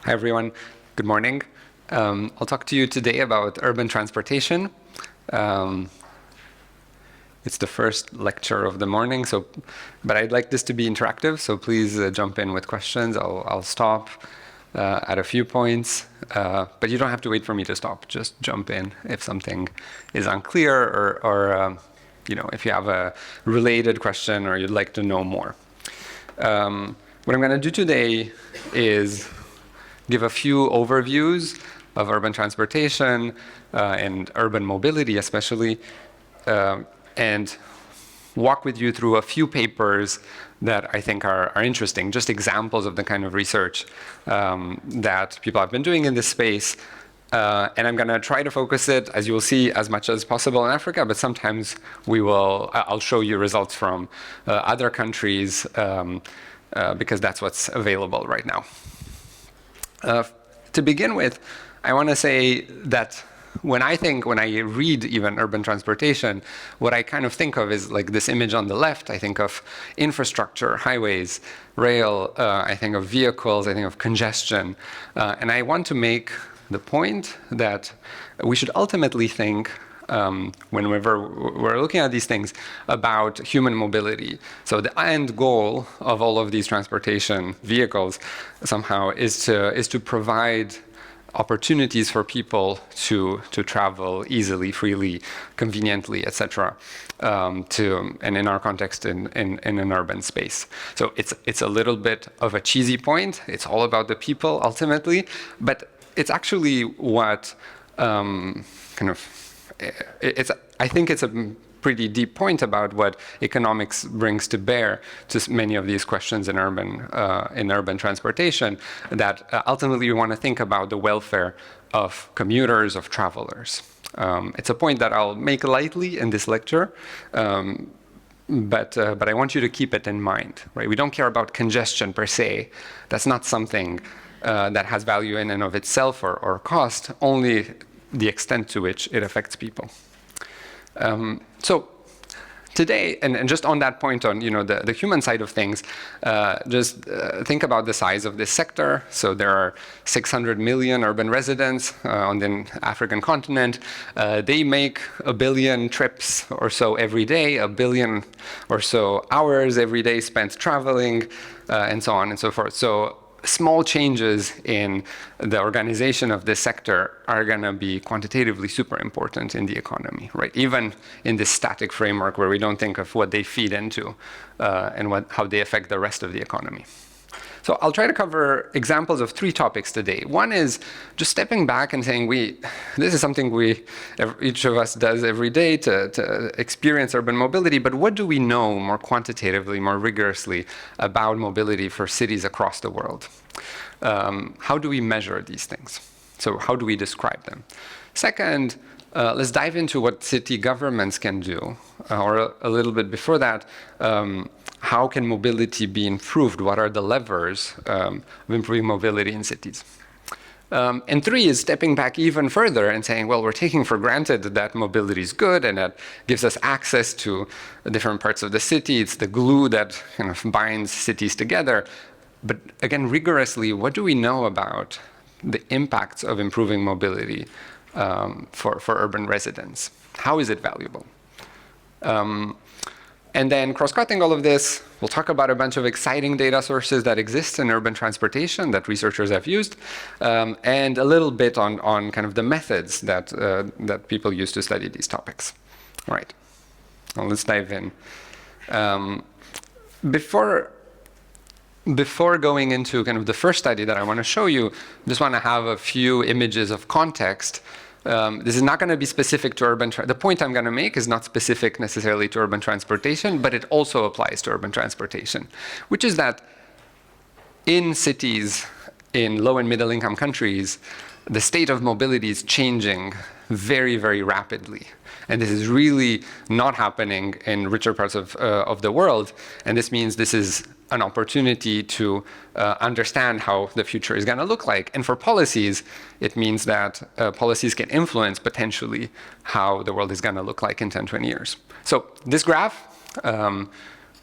Hi, everyone. Good morning. I'll talk to you today about urban transportation. It's the first lecture of the morning, but I'd like this to be interactive, so please jump in with questions. I'll stop at a few points, but you don't have to wait for me to stop. Just jump in if something is unclear or if you have a related question or you'd like to know more. What I'm going to do today is give a few overviews of urban transportation and urban mobility especially, and walk with you through a few papers that I think are interesting, just examples of the kind of research that people have been doing in this space. And I'm going to try to focus it, as you will see, as much as possible in Africa, but sometimes I'll show you results from other countries because that's what's available right now. To begin with, I want to say that when I read even urban transportation, what I kind of think of is like this image on the left. I think of infrastructure, highways, rail, I think of vehicles, I think of congestion. And I want to make the point that we should ultimately think, whenever we're looking at these things, about human mobility. So the end goal of all of these transportation vehicles somehow is to provide opportunities for people to travel easily, freely, conveniently, etc. And in our context, in an urban space. So it's a little bit of a cheesy point. It's all about the people ultimately, but it's actually what I think it's a pretty deep point about what economics brings to bear to many of these questions in urban transportation, that ultimately we want to think about the welfare of commuters, of travelers. It's a point that I'll make lightly in this lecture, but I want you to keep it in mind, right? We don't care about congestion per se. That's not something that has value in and of itself or cost, only the extent to which it affects people. So today, and just on that point on the human side of things, just think about the size of this sector. So there are 600 million urban residents on the African continent. They make 1 billion trips or so every day, 1 billion or so hours every day spent traveling, and so on and so forth. So small changes in the organization of this sector are going to be quantitatively super important in the economy, right? Even in this static framework where we don't think of what they feed into and how they affect the rest of the economy. So I'll try to cover examples of 3 topics today. One is just stepping back and saying this is something each of us does every day to experience urban mobility, but what do we know more quantitatively, more rigorously about mobility for cities across the world? How do we measure these things? So how do we describe them? Second, let's dive into what city governments can do, or a little bit before that, how can mobility be improved? What are the levers of improving mobility in cities? And 3 is stepping back even further and saying, well, we're taking for granted that mobility is good and that gives us access to different parts of the city. It's the glue that kind of binds cities together. But again, rigorously, what do we know about the impacts of improving mobility for urban residents? How is it valuable? And then cross-cutting all of this, we'll talk about a bunch of exciting data sources that exist in urban transportation that researchers have used, and a little bit on kind of the methods that people use to study these topics. All right, well, let's dive in. Before going into kind of the first study that I want to show you, I just want to have a few images of context. This is not going to be specific to the point I'm going to make is not specific necessarily to urban transportation, but it also applies to urban transportation, which is that in cities, in low and middle income countries, the state of mobility is changing very, very rapidly. And this is really not happening in richer parts of the world. And this means this is an opportunity to understand how the future is going to look like. And for policies, it means that policies can influence potentially how the world is going to look like in 10, 20 years. So this graph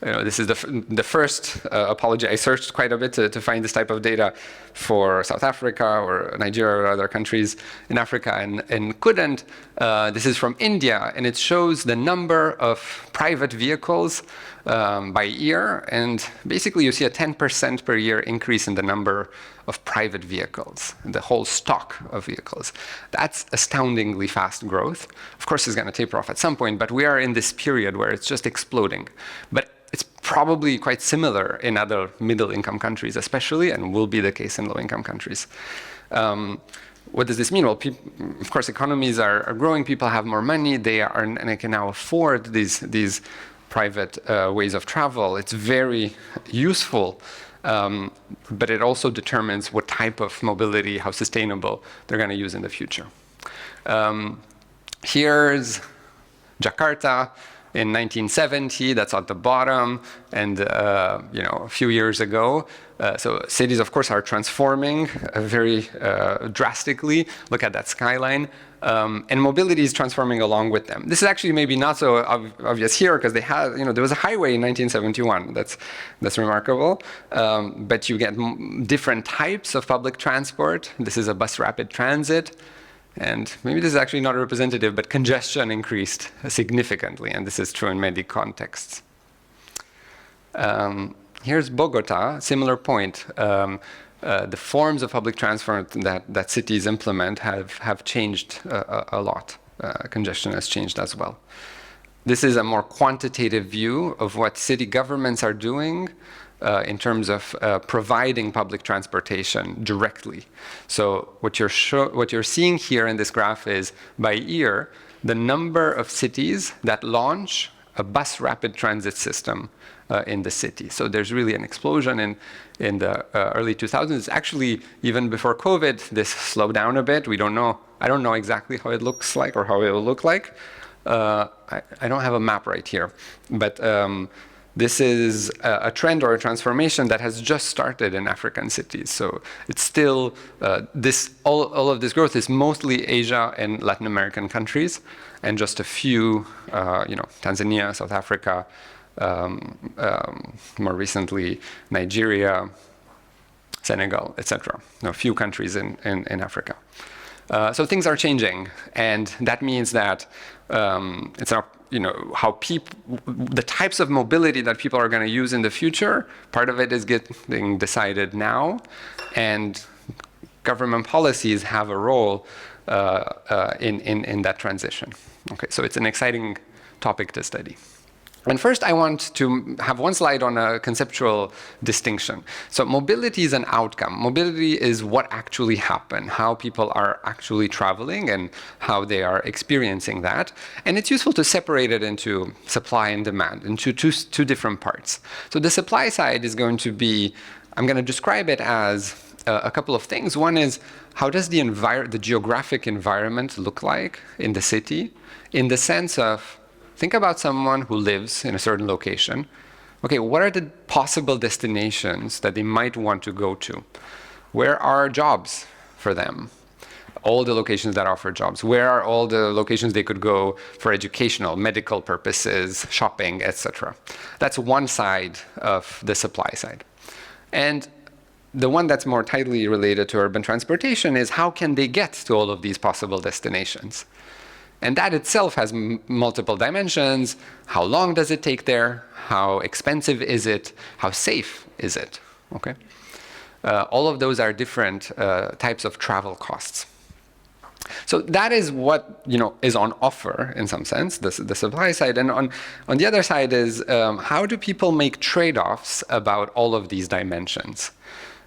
This is the first apology. I searched quite a bit to find this type of data for South Africa or Nigeria or other countries in Africa and couldn't. This is from India, and it shows the number of private vehicles by year. And basically, you see a 10% per year increase in the number of private vehicles, the whole stock of vehicles. That's astoundingly fast growth. Of course, it's going to taper off at some point, but we are in this period where it's just exploding. But it's probably quite similar in other middle-income countries, especially, and will be the case in low-income countries. What does this mean? Well, of course, economies are growing. People have more money. And they can now afford these private ways of travel. It's very useful. But it also determines what type of mobility, how sustainable they're going to use in the future. Here's Jakarta in 1970. That's at the bottom, and a few years ago. So cities, of course, are transforming very drastically. Look at that skyline. And mobility is transforming along with them. This is actually maybe not so obvious here because they had, there was a highway in 1971. That's remarkable. But you get different types of public transport. This is a bus rapid transit. And maybe this is actually not representative, but congestion increased significantly. And this is true in many contexts. Here's Bogota, similar point. The forms of public transport that cities implement have changed a lot. Congestion has changed as well. This is a more quantitative view of what city governments are doing in terms of providing public transportation directly. So what you're seeing here in this graph is, by year, the number of cities that launch a bus rapid transit system in the city. So there's really an explosion in the early 2000s. Actually, even before COVID, this slowed down a bit. We don't know. I don't know exactly how it looks like or how it will look like. I don't have a map right here. But this is a trend or a transformation that has just started in African cities. So it's still, all of this growth is mostly Asia and Latin American countries, and just a few, Tanzania, South Africa, more recently Nigeria, Senegal, etc. A few countries in Africa. So things are changing, and that means that it's not, the types of mobility that people are going to use in the future, part of it is getting decided now, and government policies have a role in that transition. Okay, so it's an exciting topic to study. And first, I want to have one slide on a conceptual distinction. So mobility is an outcome. Mobility is what actually happened, how people are actually traveling and how they are experiencing that. And it's useful to separate it into supply and demand, into two different parts. So the supply side is going to be, I'm going to describe it as a couple of things. One is, how does the geographic environment look like in the city, in the sense of, think about someone who lives in a certain location. Okay, what are the possible destinations that they might want to go to? Where are jobs for them? All the locations that offer jobs. Where are all the locations they could go for educational, medical purposes, shopping, etc.? That's one side of the supply side. And the one that's more tightly related to urban transportation is, how can they get to all of these possible destinations? And that itself has multiple dimensions. How long does it take there? How expensive is it? How safe is it? Okay. All of those are different types of travel costs. So that is what is on offer in some sense, the supply side. And on the other side is, how do people make trade-offs about all of these dimensions?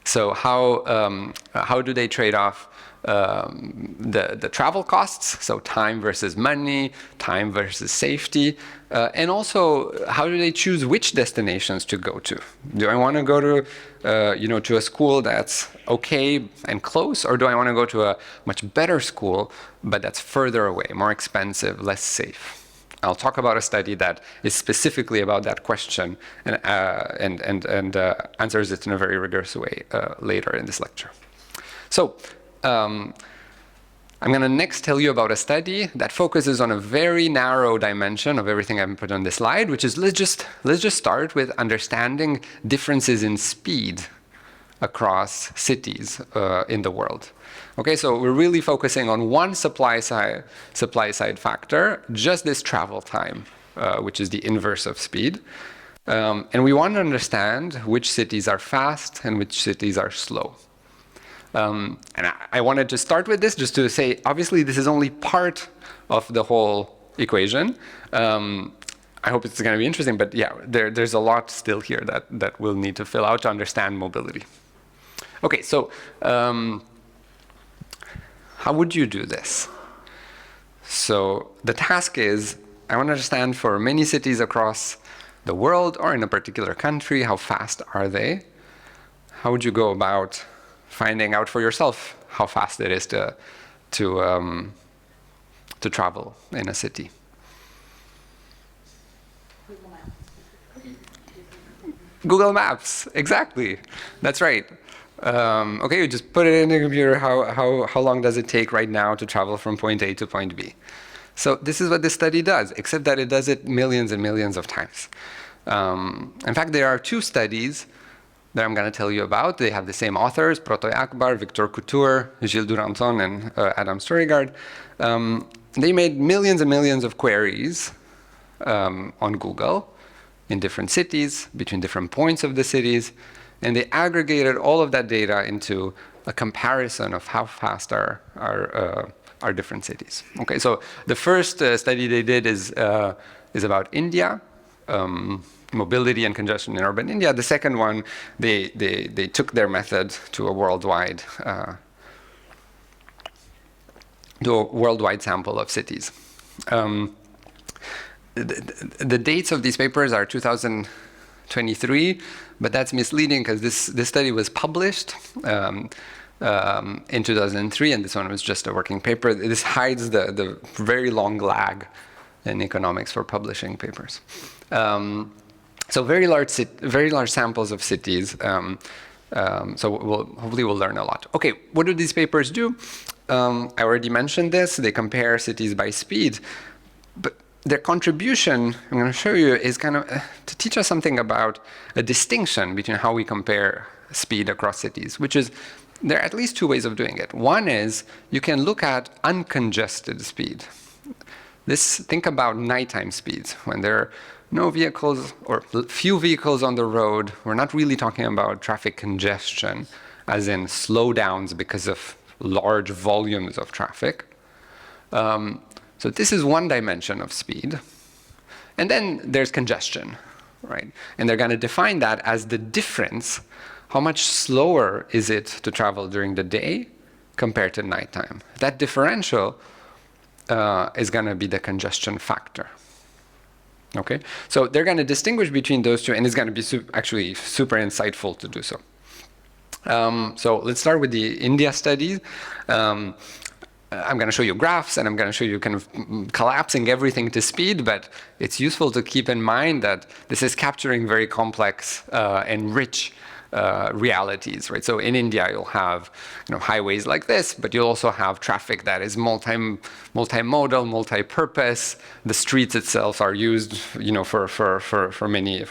So how do they trade off the travel costs, so time versus money, time versus safety, and also how do they choose which destinations to go to? Do I want to go to, to a school that's okay and close, or do I want to go to a much better school, but that's further away, more expensive, less safe? I'll talk about a study that is specifically about that question and answers it in a very rigorous way later in this lecture. So I'm going to next tell you about a study that focuses on a very narrow dimension of everything I've put on this slide, which is let's just start with understanding differences in speed across cities in the world. Okay, so we're really focusing on one supply side factor, just this travel time, which is the inverse of speed. And we want to understand which cities are fast and which cities are slow. And I wanted to start with this just to say, obviously, this is only part of the whole equation. I hope it's going to be interesting, but yeah, there's a lot still here that we'll need to fill out to understand mobility. Okay, so how would you do this? So the task is, I want to understand for many cities across the world or in a particular country, how fast are they? How would you go about finding out for yourself how fast it is to travel in a city? Google Maps, exactly. That's right. Okay, you just put it in the computer. How long does it take right now to travel from point A to point B? So this is what this study does, except that it does it millions and millions of times. In fact, there are two studies that I'm going to tell you about. They have the same authors, Protoy Akbar, Victor Couture, Gilles Duranton, and Adam Storigard. They made millions and millions of queries on Google in different cities, between different points of the cities, and they aggregated all of that data into a comparison of how fast are different cities. Okay, so the first study they did is about India, mobility and congestion in urban India. The second one, they took their method to a worldwide sample of cities. The dates of these papers are 2023, but that's misleading because this study was published in 2003, and this one was just a working paper. This hides the very long lag in economics for publishing papers. So very large samples of cities. So hopefully we'll learn a lot. Okay, what do these papers do? I already mentioned this. They compare cities by speed, but their contribution, I'm going to show you, is kind of to teach us something about a distinction between how we compare speed across cities, which is there are at least two ways of doing it. One is you can look at uncongested speed. Think about nighttime speeds when there are no vehicles or few vehicles on the road. We're not really talking about traffic congestion, as in slowdowns because of large volumes of traffic. So this is one dimension of speed. And then there's congestion, right? And they're going to define that as the difference. How much slower is it to travel during the day compared to nighttime? That differential is going to be the congestion factor. Okay, so they're going to distinguish between those two, and it's going to be actually super insightful to do so. So let's start with the India study. I'm going to show you graphs, and I'm going to show you kind of collapsing everything to speed, but it's useful to keep in mind that this is capturing very complex and rich realities, right? So in India, you'll have highways like this, but you'll also have traffic that is multimodal, multi-purpose. The streets itself are used, for many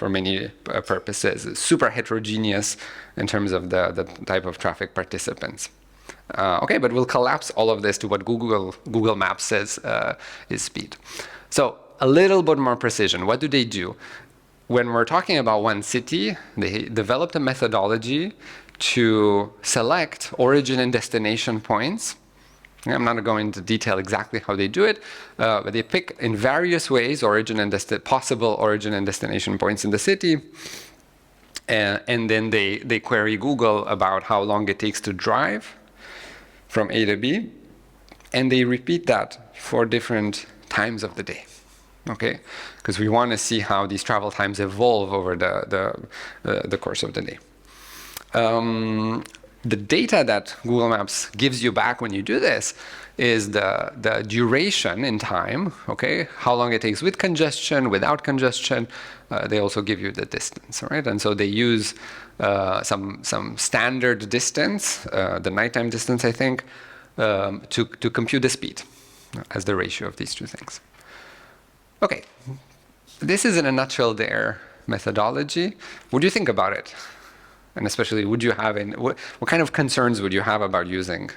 purposes. It's super heterogeneous in terms of the type of traffic participants. Okay, but we'll collapse all of this to what Google Maps says is speed. So a little bit more precision. What do they do? When we're talking about one city, they developed a methodology to select origin and destination points. I'm not going into detail exactly how they do it, but they pick in various ways possible origin and destination points in the city. And then they query Google about how long it takes to drive from A to B, and they repeat that for different times of the day. Okay, because we want to see how these travel times evolve over the course of the day. The data that Google Maps gives you back when you do this is the duration in time. Okay, how long it takes with congestion, without congestion. They also give you the distance, right? And so they use some standard distance, the nighttime distance, I think, to compute the speed as the ratio of these two things. Okay, this is in a nutshell their methodology. What do you think about it? And especially, would you have what kind of concerns would you have about using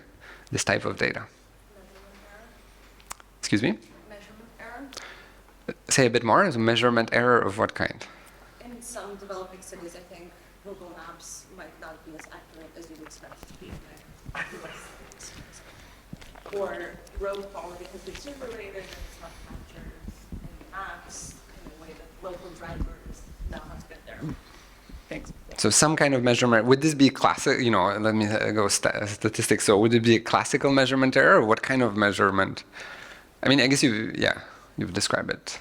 this type of data? Excuse me? Measurement error? Say a bit more. Is a measurement error of what kind? In some developing cities, I think Google Maps might not be as accurate as you'd expect it to be. Or road quality has been simulated and it's not captured in maps in a way that local drivers now have to get there. Thanks. So some kind of measurement, would this be classic, let me go statistics. So would it be a classical measurement error, or what kind of measurement? I mean, I guess you've described it.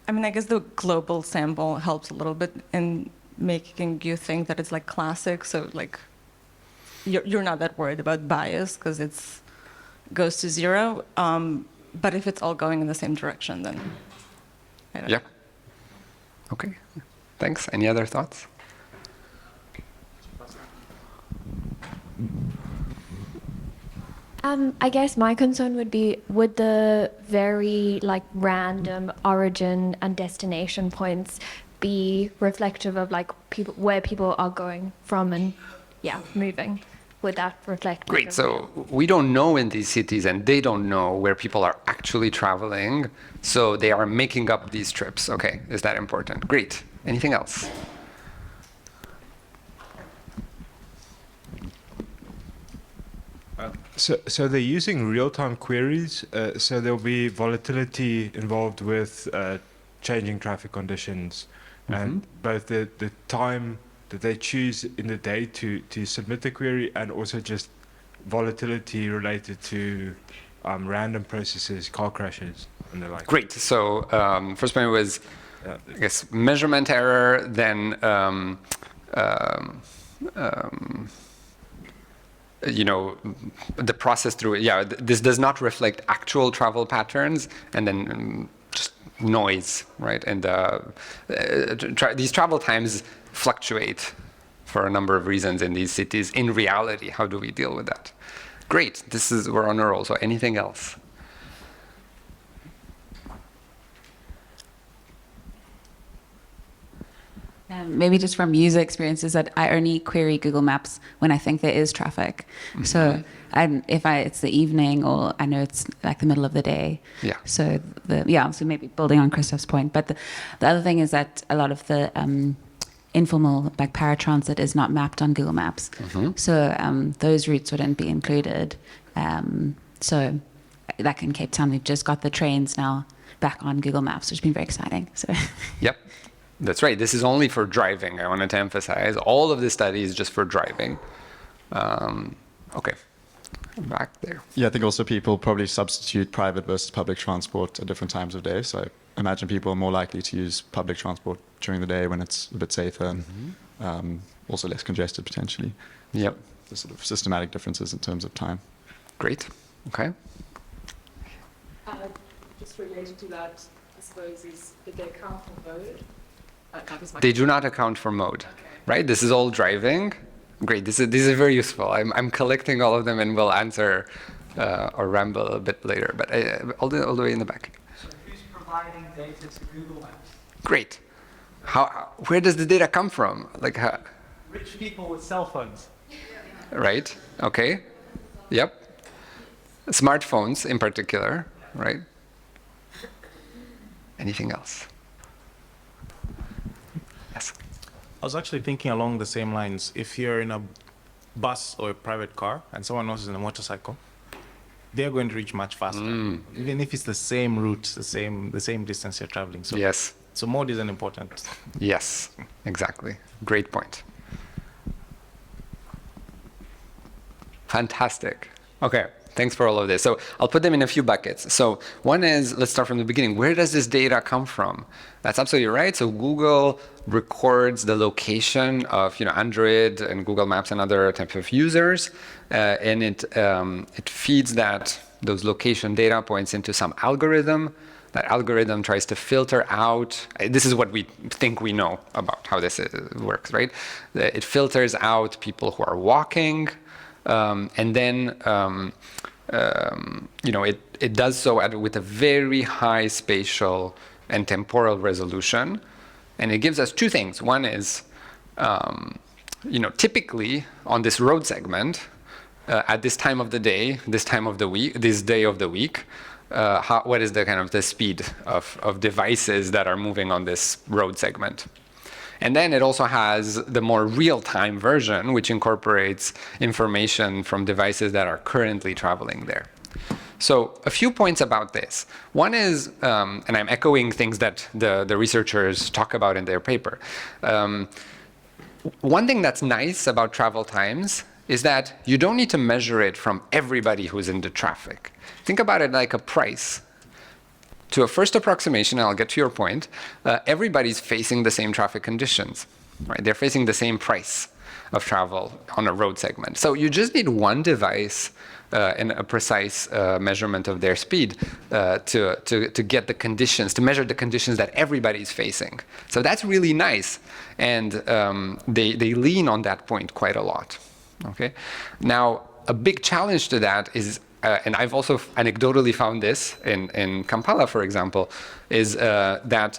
I mean, I guess the global sample helps a little bit in making you think that it's like classic. So like, you're not that worried about bias because it's goes to zero. But if it's all going in the same direction, then I don't know. Okay. Thanks. Any other thoughts? I guess my concern would be, would the very random origin and destination points be reflective of where people are going from and moving? Would that reflect? Great. So we don't know in these cities, and they don't know where people are actually traveling. So they are making up these trips. Okay. Is that important? Great. Anything else? So they're using real-time queries, so there'll be volatility involved with changing traffic conditions, and both the time that they choose in the day to submit the query, and also just volatility related to random processes, car crashes, and the like. Great. So first point was, I guess, measurement error, then the process through it. This does not reflect actual travel patterns, and then just noise, right? And these travel times fluctuate for a number of reasons in these cities. In reality, how do we deal with that? Great. We're on a roll. So anything else? Maybe just from user experiences, that I only query Google Maps when I think there is traffic. Mm-hmm. So it's the evening, or I know it's like the middle of the day. Yeah. So so maybe building on Christoph's point. But the other thing is that a lot of the informal paratransit is not mapped on Google Maps. Mm-hmm. So those routes wouldn't be included. So like in Cape Town, we've just got the trains now back on Google Maps, which has been very exciting. So. Yep. That's right. This is only for driving. I wanted to emphasize all of this study is just for driving. Okay, back there. Yeah, I think also people probably substitute private versus public transport at different times of day. So I imagine people are more likely to use public transport during the day when it's a bit safer and also less congested potentially. Yep. The sort of systematic differences in terms of time. Great. Okay. Just related to that, I suppose, is did they account for mode? They do not account for mode, right? This is all driving. Great. These are very useful. I'm collecting all of them, and we'll answer or ramble a bit later. But all the way in the back. So who's providing data to Google Maps? Great. Where does the data come from? Rich people with cell phones. Right. Okay. Yep. Smartphones in particular, right? Anything else? Yes. I was actually thinking along the same lines. If you're in a bus or a private car and someone else is in a motorcycle, they're going to reach much faster, even if it's the same route, the same distance you're traveling. So yes. So mode isn't important. Yes, exactly. Great point. Fantastic. Okay. Thanks for all of this. So I'll put them in a few buckets. So one is, let's start from the beginning. Where does this data come from? That's absolutely right. So Google records the location of Android and Google Maps and other types of users, and it feeds those location data points into some algorithm. That algorithm tries to filter out. This is what we think we know about how this works, right? It filters out people who are walking. And then, it does so with a very high spatial and temporal resolution. And it gives us two things. One is, typically on this road segment, at this time of the day, this time of the week, this day of the week, what is the kind of the speed of devices that are moving on this road segment. And then it also has the more real-time version, which incorporates information from devices that are currently traveling there. So a few points about this. One is, and I'm echoing things that the researchers talk about in their paper. One thing that's nice about travel times is that you don't need to measure it from everybody who's in the traffic. Think about it like a price. To a first approximation, and I'll get to your point, everybody's facing the same traffic conditions, right? They're facing the same price of travel on a road segment. So you just need one device and a precise measurement of their speed to get the conditions, to measure the conditions that everybody's facing. So that's really nice. And they lean on that point quite a lot. Okay. Now, a big challenge to that is, and I've also anecdotally found this in Kampala, for example, is that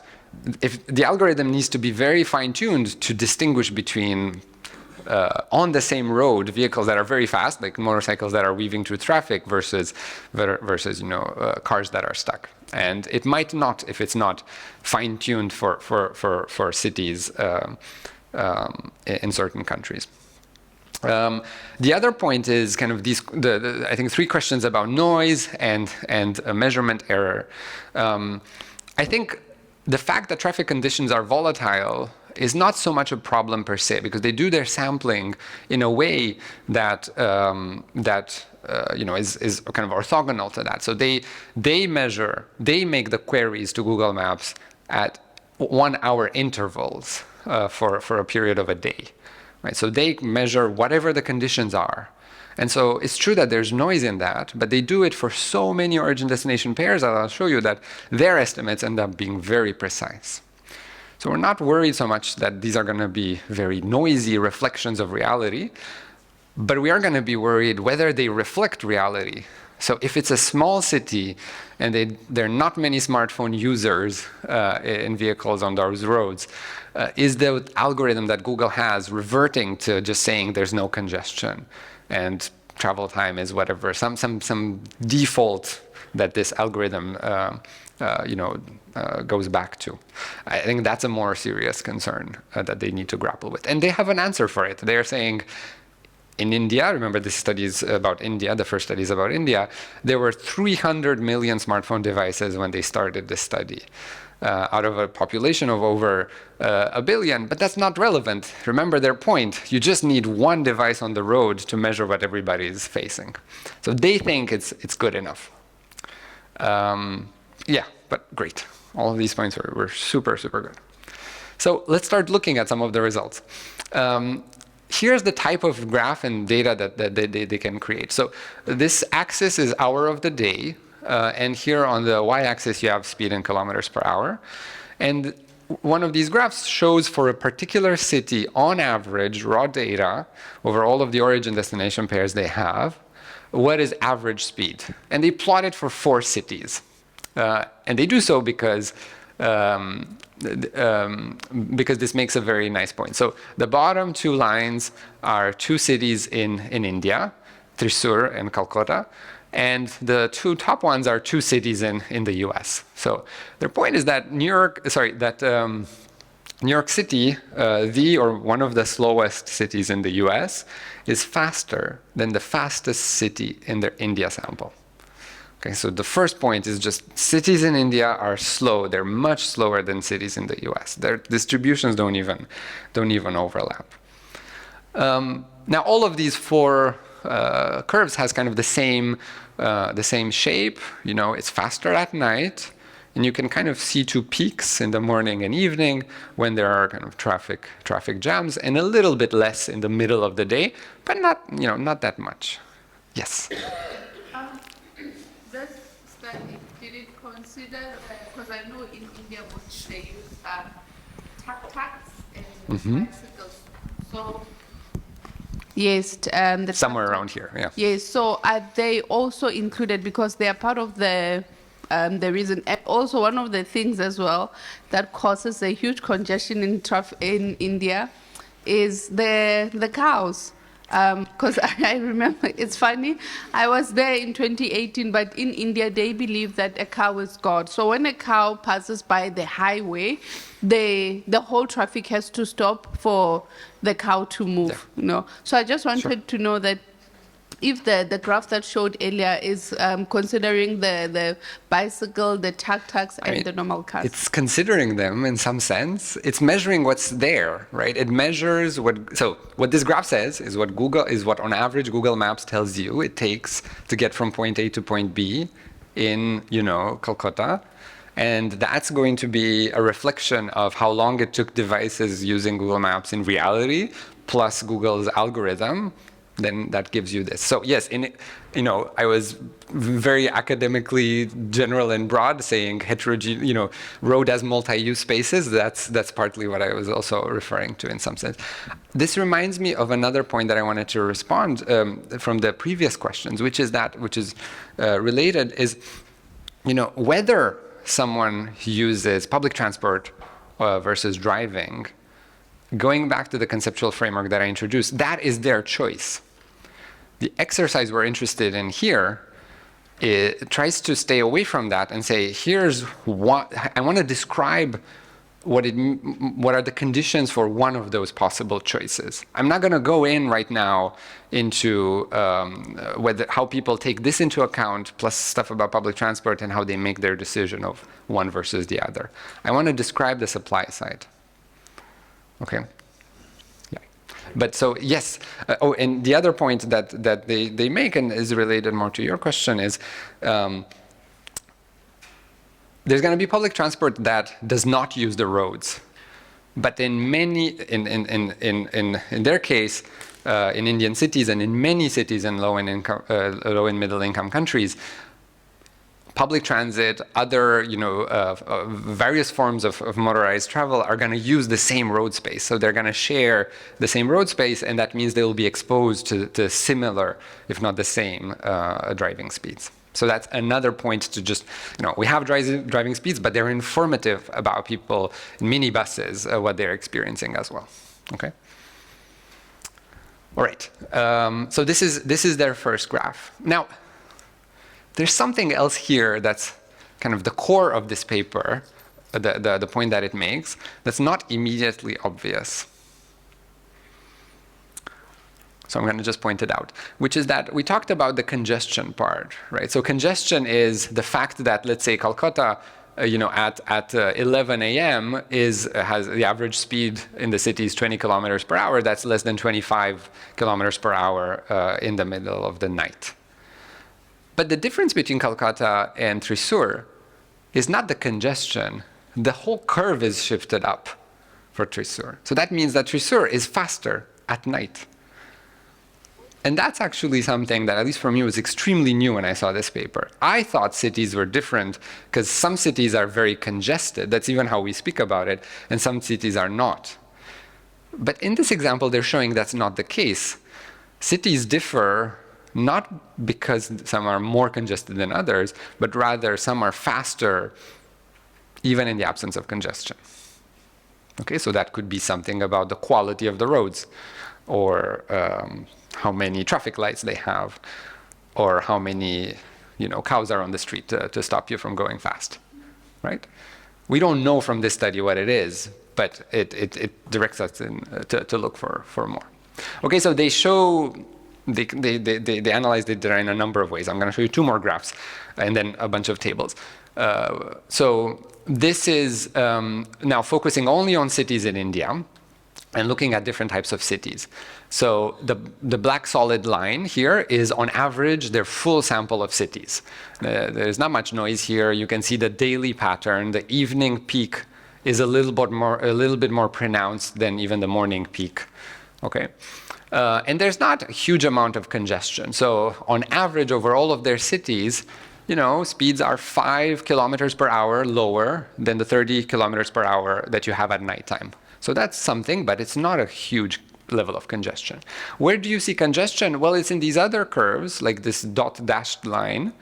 if the algorithm needs to be very fine-tuned to distinguish between on the same road vehicles that are very fast, like motorcycles that are weaving through traffic, versus cars that are stuck. And it might not if it's not fine-tuned for cities in certain countries. The other point is kind of I think 3 questions about noise and measurement error. I think the fact that traffic conditions are volatile is not so much a problem per se, because they do their sampling in a way that is kind of orthogonal to that. So they make the queries to Google Maps at 1-hour intervals for a period of a day. Right, so they measure whatever the conditions are. And so it's true that there's noise in that, but they do it for so many origin-destination pairs that I'll show you that their estimates end up being very precise. So we're not worried so much that these are going to be very noisy reflections of reality, but we are going to be worried whether they reflect reality. So if it's a small city and there are not many smartphone users in vehicles on those roads, is the algorithm that Google has reverting to just saying there's no congestion and travel time is whatever, some default that this algorithm goes back to? I think that's a more serious concern that they need to grapple with. And they have an answer for it. They're saying, in India, remember this study is about India, the first study is about India, there were 300 million smartphone devices when they started this study, out of a population of over 1 billion, but that's not relevant. Remember their point, you just need one device on the road to measure what everybody is facing. So they think it's good enough. Yeah, but great. All of these points were super, super good. So let's start looking at some of the results. Here's the type of graph and data that they can create. So this axis is hour of the day, and here on the y-axis you have speed in kilometers per hour. And one of these graphs shows for a particular city, on average, raw data over all of the origin-destination pairs they have, what is average speed. And they plot it for 4 cities. And they do so because this makes a very nice point. So the bottom 2 lines are 2 cities in India, Thrissur and Calcutta, and the 2 top ones are 2 cities in the US. So their point is that New York City, one of the slowest cities in the US, is faster than the fastest city in their India sample. Okay, so the first point is just cities in India are slow. They're much slower than cities in the US. Their distributions don't even overlap. Now, all of these 4 curves has kind of the same shape. You know, it's faster at night, and you can kind of see 2 peaks in the morning and evening when there are kind of traffic jams, and a little bit less in the middle of the day, but not that much. Yes. Did it consider, because I know in India most they use tuk-tuks and bicycles. So Yes, the Somewhere around here, yeah. Yes, so are they also included because they are part of the reason? And also, one of the things as well that causes a huge congestion in in India is the cows. Because I remember, it's funny, I was there in 2018, but in India, they believe that a cow is God. So when a cow passes by the highway, the whole traffic has to stop for the cow to move, you know. So I just wanted to know that if the graph that showed earlier is considering the bicycle, the tuk-tuks, and the normal cars. It's considering them in some sense. It's measuring what's there, right? It measures so what this graph says is what on average Google Maps tells you it takes to get from point A to point B in, Calcutta. And that's going to be a reflection of how long it took devices using Google Maps in reality, plus Google's algorithm. Then that gives you this. So yes, I was very academically general and broad, saying road as multi-use spaces. That's partly what I was also referring to in some sense. This reminds me of another point that I wanted to respond from the previous questions, which is related is, whether someone uses public transport versus driving. Going back to the conceptual framework that I introduced, that is their choice. The exercise we're interested in here tries to stay away from that and say, here's what I want to describe what are the conditions for one of those possible choices. I'm not going to go in right now into how people take this into account, plus stuff about public transport and how they make their decision of one versus the other. I want to describe the supply side. Okay. Yeah. But so yes. And the other point that they make, and is related more to your question, is there's going to be public transport that does not use the roads. But in their case, in Indian cities and in many cities in low and middle income countries, public transit, other various forms of motorized travel are going to use the same road space. So they're going to share the same road space, and that means they will be exposed to similar, if not the same, driving speeds. So that's another point to just, we have driving speeds, but they're informative about people in minibuses, what they're experiencing as well. Okay. All right. So this is their first graph. Now, there's something else here that's kind of the core of this paper, the point that it makes, that's not immediately obvious. So I'm going to just point it out, which is that we talked about the congestion part, right? So congestion is the fact that, let's say, Calcutta, at 11 a.m. has the average speed in the city is 20 kilometers per hour. That's less than 25 kilometers per hour in the middle of the night. But the difference between Calcutta and Thrissur is not the congestion. The whole curve is shifted up for Thrissur. So that means that Thrissur is faster at night. And that's actually something that, at least for me, was extremely new when I saw this paper. I thought cities were different because some cities are very congested. That's even how we speak about it. And some cities are not. But in this example, they're showing that's not the case. Cities differ not because some are more congested than others, but rather some are faster even in the absence of congestion. Okay, so that could be something about the quality of the roads, or how many traffic lights they have, or how many cows are on the street to stop you from going fast, right? We don't know from this study what it is, but it directs us to look for more. Okay, so they show they analyzed it in a number of ways. I'm going to show you two more graphs and then a bunch of tables. So this is now focusing only on cities in India and looking at different types of cities. So the black solid line here is on average their full sample of cities. There's not much noise here. You can see the daily pattern. The evening peak is a little bit more pronounced than even the morning peak. Okay. And there's not a huge amount of congestion. So on average, over all of their cities, speeds are 5 kilometers per hour lower than the 30 kilometers per hour that you have at nighttime. So that's something, but it's not a huge level of congestion. Where do you see congestion? Well, it's in these other curves, like this dot dashed line,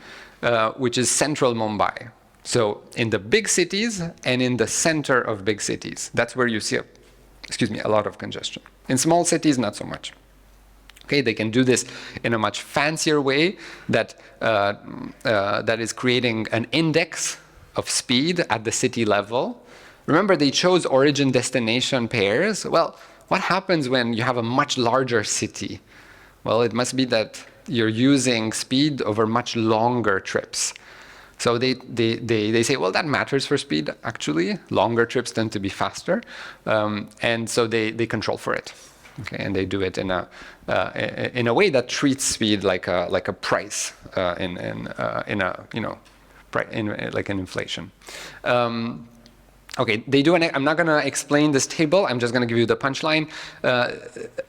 which is central Mumbai. So in the big cities and in the center of big cities, that's where you see a lot of congestion. In small cities, not so much. Okay, they can do this in a much fancier way that is creating an index of speed at the city level. Remember, they chose origin-destination pairs. Well, what happens when you have a much larger city? Well, it must be that you're using speed over much longer trips. So they say, well, that matters for speed, actually. Longer trips tend to be faster. And so they control for it. Okay, and they do it in a way that treats speed like a price like an inflation. Okay, they do. I'm not going to explain this table. I'm just going to give you the punchline.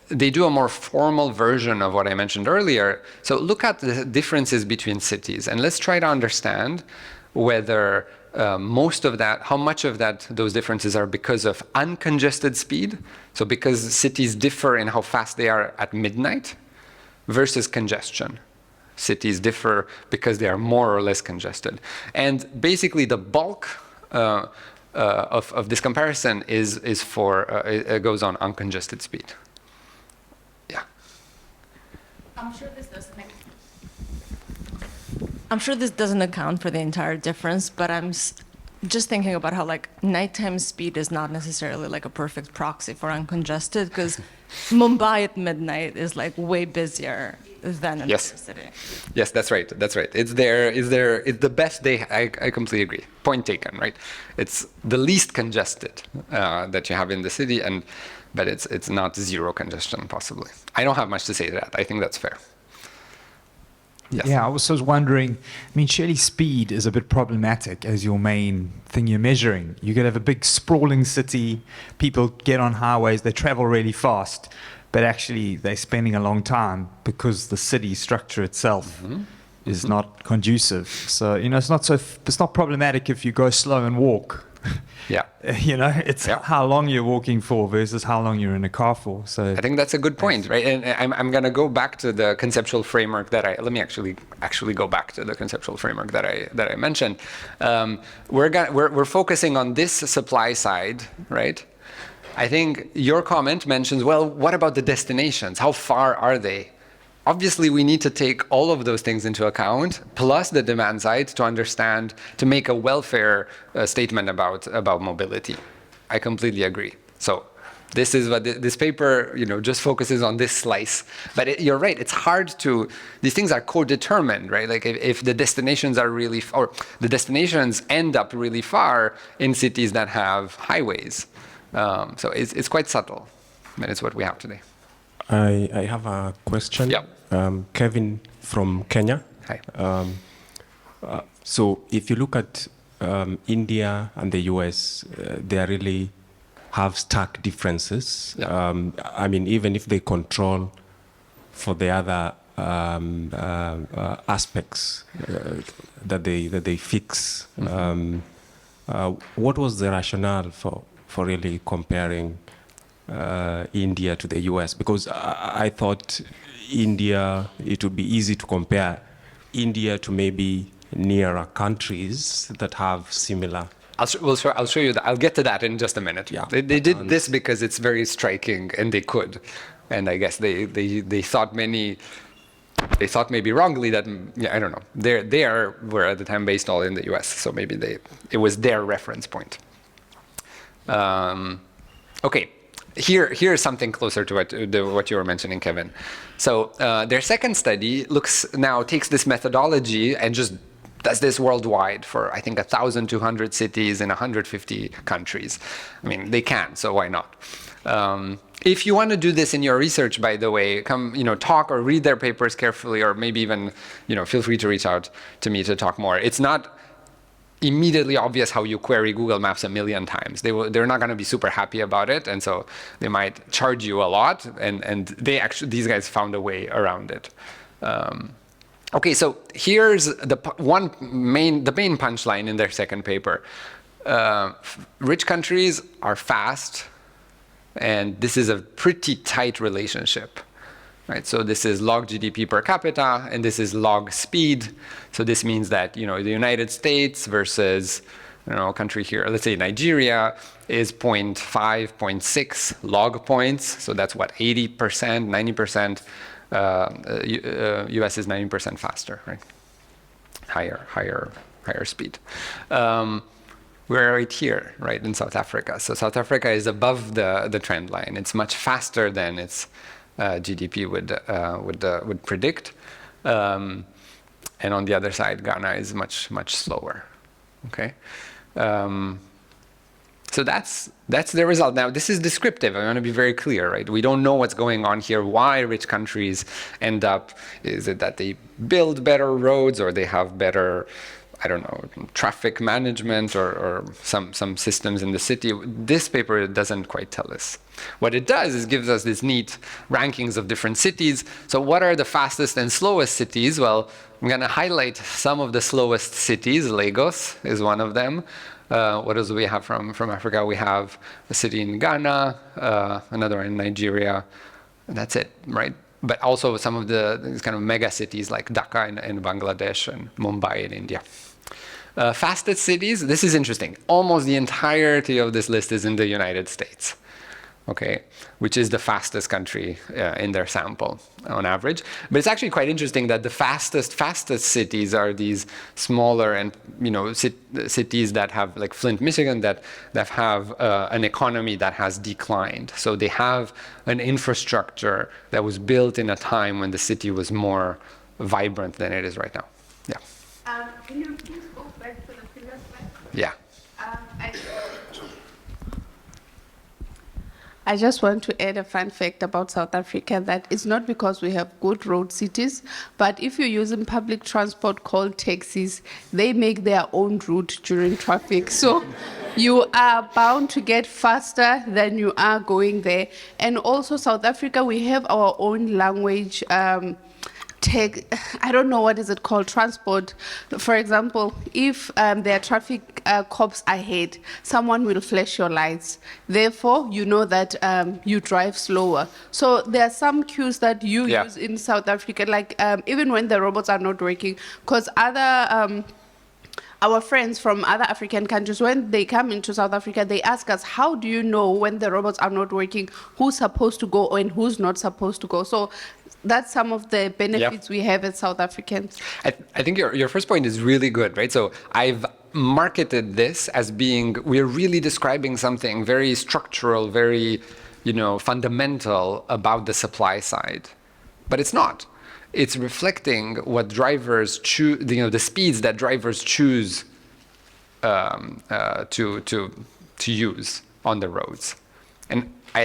They do a more formal version of what I mentioned earlier. So look at the differences between cities, and let's try to understand whether how much of that those differences are because of uncongested speed, so because cities differ in how fast they are at midnight, versus congestion. Cities differ because they are more or less congested. And basically the bulk of this comparison is for it goes on uncongested speed. Yeah. I'm sure this doesn't account for the entire difference, but I'm just thinking about how like nighttime speed is not necessarily like a perfect proxy for uncongested, because Mumbai at midnight is like way busier than another city. Yes, that's right. That's right. It's the best day. I completely agree. Point taken, right? It's the least congested that you have in the city, but it's not zero congestion possibly. I don't have much to say to that. I think that's fair. Yes. Yeah, I was wondering, I mean, surely speed is a bit problematic as your main thing you're measuring. You could have a big sprawling city, people get on highways, they travel really fast, but actually they're spending a long time because the city structure itself is not conducive. So, it's not problematic if you go slow and walk. Yeah. It's how long you're walking for versus how long you're in a car for. So I think that's a good point, right? And I'm going to go back to the conceptual framework let me actually go back to the conceptual framework that I mentioned. We're focusing on this supply side, right? I think your comment mentions, well, what about the destinations? How far are they? Obviously, we need to take all of those things into account, plus the demand side, to make a welfare statement about mobility. I completely agree. So this is what this paper, just focuses on this slice. But you're right, it's hard these things are co-determined, right? Like if the destinations are the destinations end up really far in cities that have highways. So it's quite subtle, but it's what we have today. I have a question. Yeah. Kevin from Kenya. Hi. So if you look at India and the US, they really have stark differences. Yeah. I mean, even if they control for the other aspects that they fix, what was the rationale for really comparing India to the US? Because I thought India, it would be easy to compare India to maybe nearer countries that have similar. I'll show you that. I'll get to that in just a minute. Yeah. They did this because it's very striking, and they could. And I guess they thought maybe wrongly that, I don't know. They were at the time based all in the US, so maybe it was their reference point. Okay. Here's something closer to what you were mentioning, Kevin. So their second study takes this methodology and just does this worldwide for, I think, 1,200 cities in 150 countries. I mean, they can, so why not? If you want to do this in your research, by the way, come, talk or read their papers carefully, or maybe even, feel free to reach out to me to talk more. It's not immediately obvious how you query Google Maps 1 million times. They're not going to be super happy about it, and so they might charge you a lot. And these guys found a way around it. Okay, so here's the main punchline in their second paper. Rich countries are fast, And this is a pretty tight relationship. Right, so this is log GDP per capita, and this is log speed. So this means that, you know, the United States versus, you know, a country here, let's say Nigeria, is 0.5, 0.6 log points. So that's what, 80%, 90%. US is 90% faster, right? Higher speed. We're right here, right, in South Africa. So South Africa is above the trend line. It's much faster than its GDP would predict, and on the other side, Ghana is much slower. Okay, so that's the result. Now this is descriptive. I want to be very clear, right? We don't know what's going on here. Why rich countries end up? Is it that they build better roads, or they have better, I don't know, traffic management or some systems in the city? This paper doesn't quite tell us. What it does is gives us these neat rankings of different cities. So what are the fastest and slowest cities? Well, I'm going to highlight some of the slowest cities. Lagos is one of them. What else do we have from Africa? We have a city in Ghana, another one in Nigeria, and that's it, right? But also some of these kind of mega cities like Dhaka in Bangladesh and Mumbai in India. Fastest cities, this is interesting. Almost the entirety of this list is in the United States, okay, which is the fastest country in their sample on average. But it's actually quite interesting that the fastest cities are these smaller and, you know, cities that have, like Flint, Michigan, that have an economy that has declined. So they have an infrastructure that was built in a time when the city was more vibrant than it is right now. Yeah. Can you please go back to the previous slide? Yeah. I just want to add a fun fact about South Africa, that it's not because we have good road cities, but if you're using public transport called taxis, they make their own route during traffic. So you are bound to get faster than you are going there. And also South Africa, we have our own language, I don't know what is it called, transport. For example, if there are traffic cops ahead, someone will flash your lights. Therefore, you know that you drive slower. So there are some cues that you use in South Africa, like even when the robots are not working, because other our friends from other African countries, when they come into South Africa, they ask us, how do you know when the robots are not working, who's supposed to go and who's not supposed to go? So that's some of the benefits we have as South Africans. I think your first point is really good, right? So I've marketed this as being, we're really describing something very structural, very, you know, fundamental about the supply side. But it's not. It's reflecting what drivers choose, you know, the speeds that drivers choose to use on the roads. And I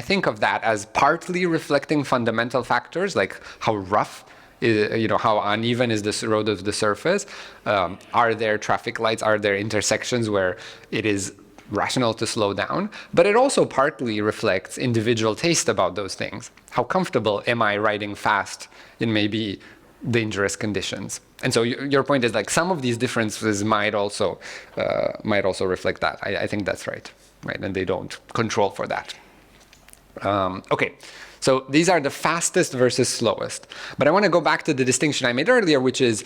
think of that as partly reflecting fundamental factors like how rough, you know, how uneven is this road of the surface. Are there traffic lights? Are there intersections where it is rational to slow down? But it also partly reflects individual taste about those things. How comfortable am I riding fast in maybe dangerous conditions? And so your point is like some of these differences might also reflect that. I think that's right, and they don't control for that. Okay, so these are the fastest versus slowest. But I want to go back to the distinction I made earlier, which is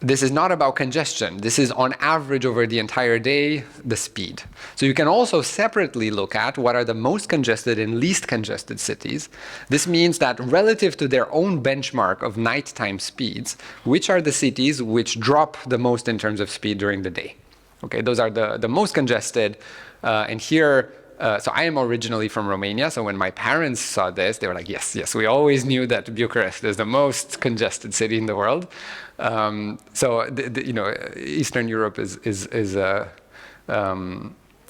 this is not about congestion. This is on average over the entire day, the speed. So you can also separately look at what are the most congested and least congested cities. This means that relative to their own benchmark of nighttime speeds, which are the cities which drop the most in terms of speed during the day? Okay, those are the most congested. And here, so I am originally from Romania. So when my parents saw this, they were like, yes, we always knew that Bucharest is the most congested city in the world. So you know, Eastern Europe is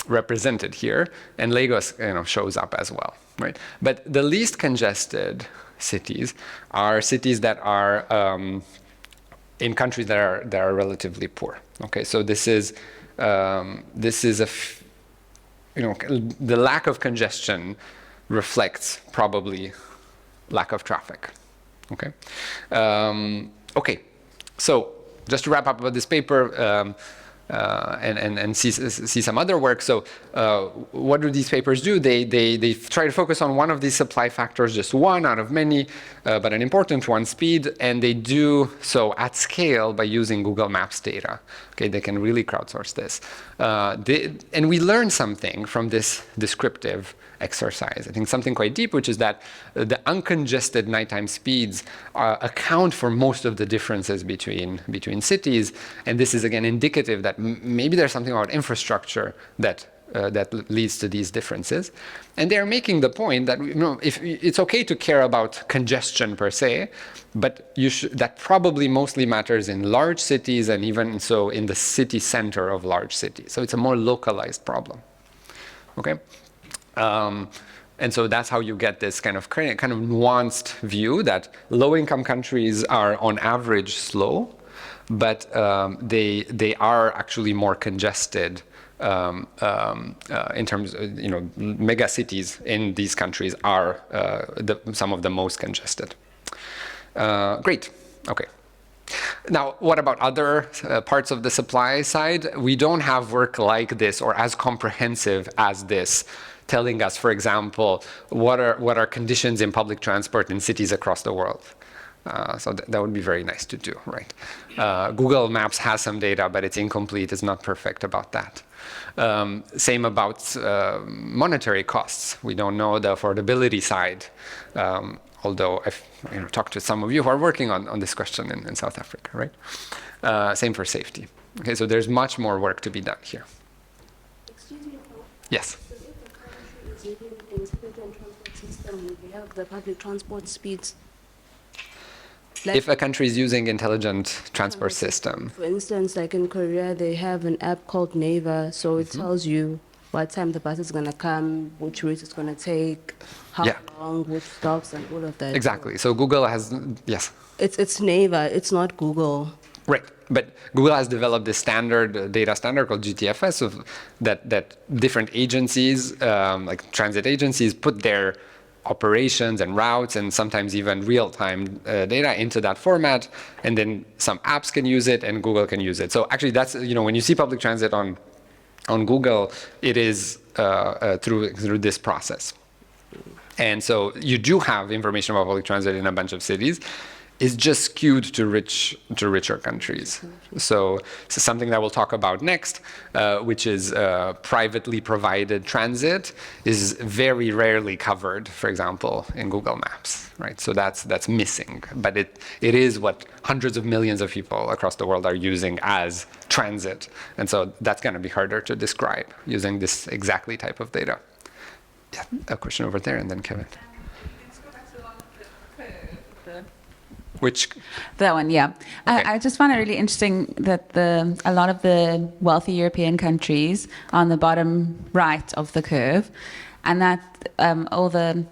represented here, and Lagos, you know, shows up as well, right? But the least congested cities are cities that are in countries that are relatively poor. Okay, so this is you know, the lack of congestion reflects probably lack of traffic. Okay. Okay. So just to wrap up about this paper, and see some other work. So what do these papers do? They try to focus on one of these supply factors, just one out of many, but an important one, speed, and they do so at scale by using Google Maps data. Okay, they can really crowdsource this. And we learn something from this descriptive exercise. I think something quite deep, which is that the uncongested nighttime speeds account for most of the differences between cities. And this is again indicative that maybe there's something about infrastructure that leads to these differences. And they're making the point that if it's okay to care about congestion per se, but that probably mostly matters in large cities and even so in the city center of large cities. So it's a more localized problem. Okay. And so that's how you get this kind of nuanced view that low-income countries are on average slow, but they are actually more congested in terms of, mega cities in these countries are some of the most congested. Great, okay. Now, what about other parts of the supply side? We don't have work like this or as comprehensive as this, telling us, for example, what are conditions in public transport in cities across the world. So that would be very nice to do, right? Google Maps has some data, but it's incomplete. It's not perfect about that. Same about monetary costs. We don't know the affordability side, although I've talked to some of you who are working on this question in South Africa, right? Same for safety. Okay, so there's much more work to be done here. Excuse me, Paul. Yes. So if the country is using the intelligent transport system, we have the public transport speeds. If a country is using intelligent transport system. For instance, like in Korea, they have an app called Naver, so it tells you what time the bus is going to come, which route it's going to take, how long, which stops, and all of that. Exactly. So Google has, yes. It's Naver, it's not Google. Right. But Google has developed this standard, data standard called GTFS, that different agencies, like transit agencies, put their operations and routes and sometimes even real-time data into that format, and then some apps can use it and Google can use it. So actually that's, when you see public transit on Google, it is through this process. And so you do have information about public transit in a bunch of cities. It's just skewed to richer countries. So something that we'll talk about next, which is privately provided transit, is very rarely covered, for example, in Google Maps, right? So that's missing, but it is what hundreds of millions of people across the world are using as transit, and so that's going to be harder to describe using this exactly type of data. Yeah, a question over there, and then Kevin. Which? That one, yeah. Okay. I just found it really interesting that a lot of the wealthy European countries are on the bottom right of the curve, and that all the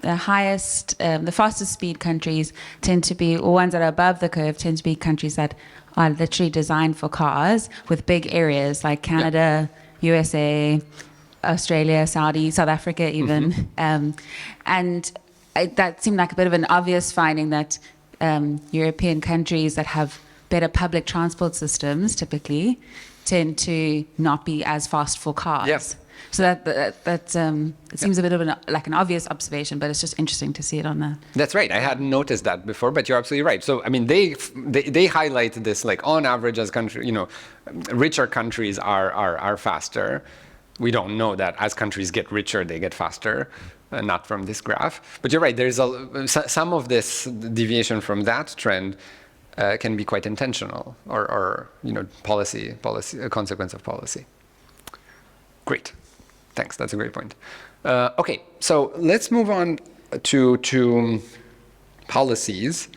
highest, the fastest speed countries tend to be, or ones that are above the curve tend to be countries that are literally designed for cars with big areas like Canada, USA, Australia, Saudi, South Africa even. And that seemed like a bit of an obvious finding that European countries that have better public transport systems typically tend to not be as fast for cars. Yes. So that it seems a bit of an obvious observation, but it's just interesting to see it on the. That's right. I hadn't noticed that before, but you're absolutely right. So I mean, they highlight this, like on average, as country, richer countries are faster. We don't know that as countries get richer, they get faster. Not from this graph, but you're right. There's some of this deviation from that trend can be quite intentional, or policy, a consequence of policy. Great, thanks. That's a great point. Okay, so let's move on to policies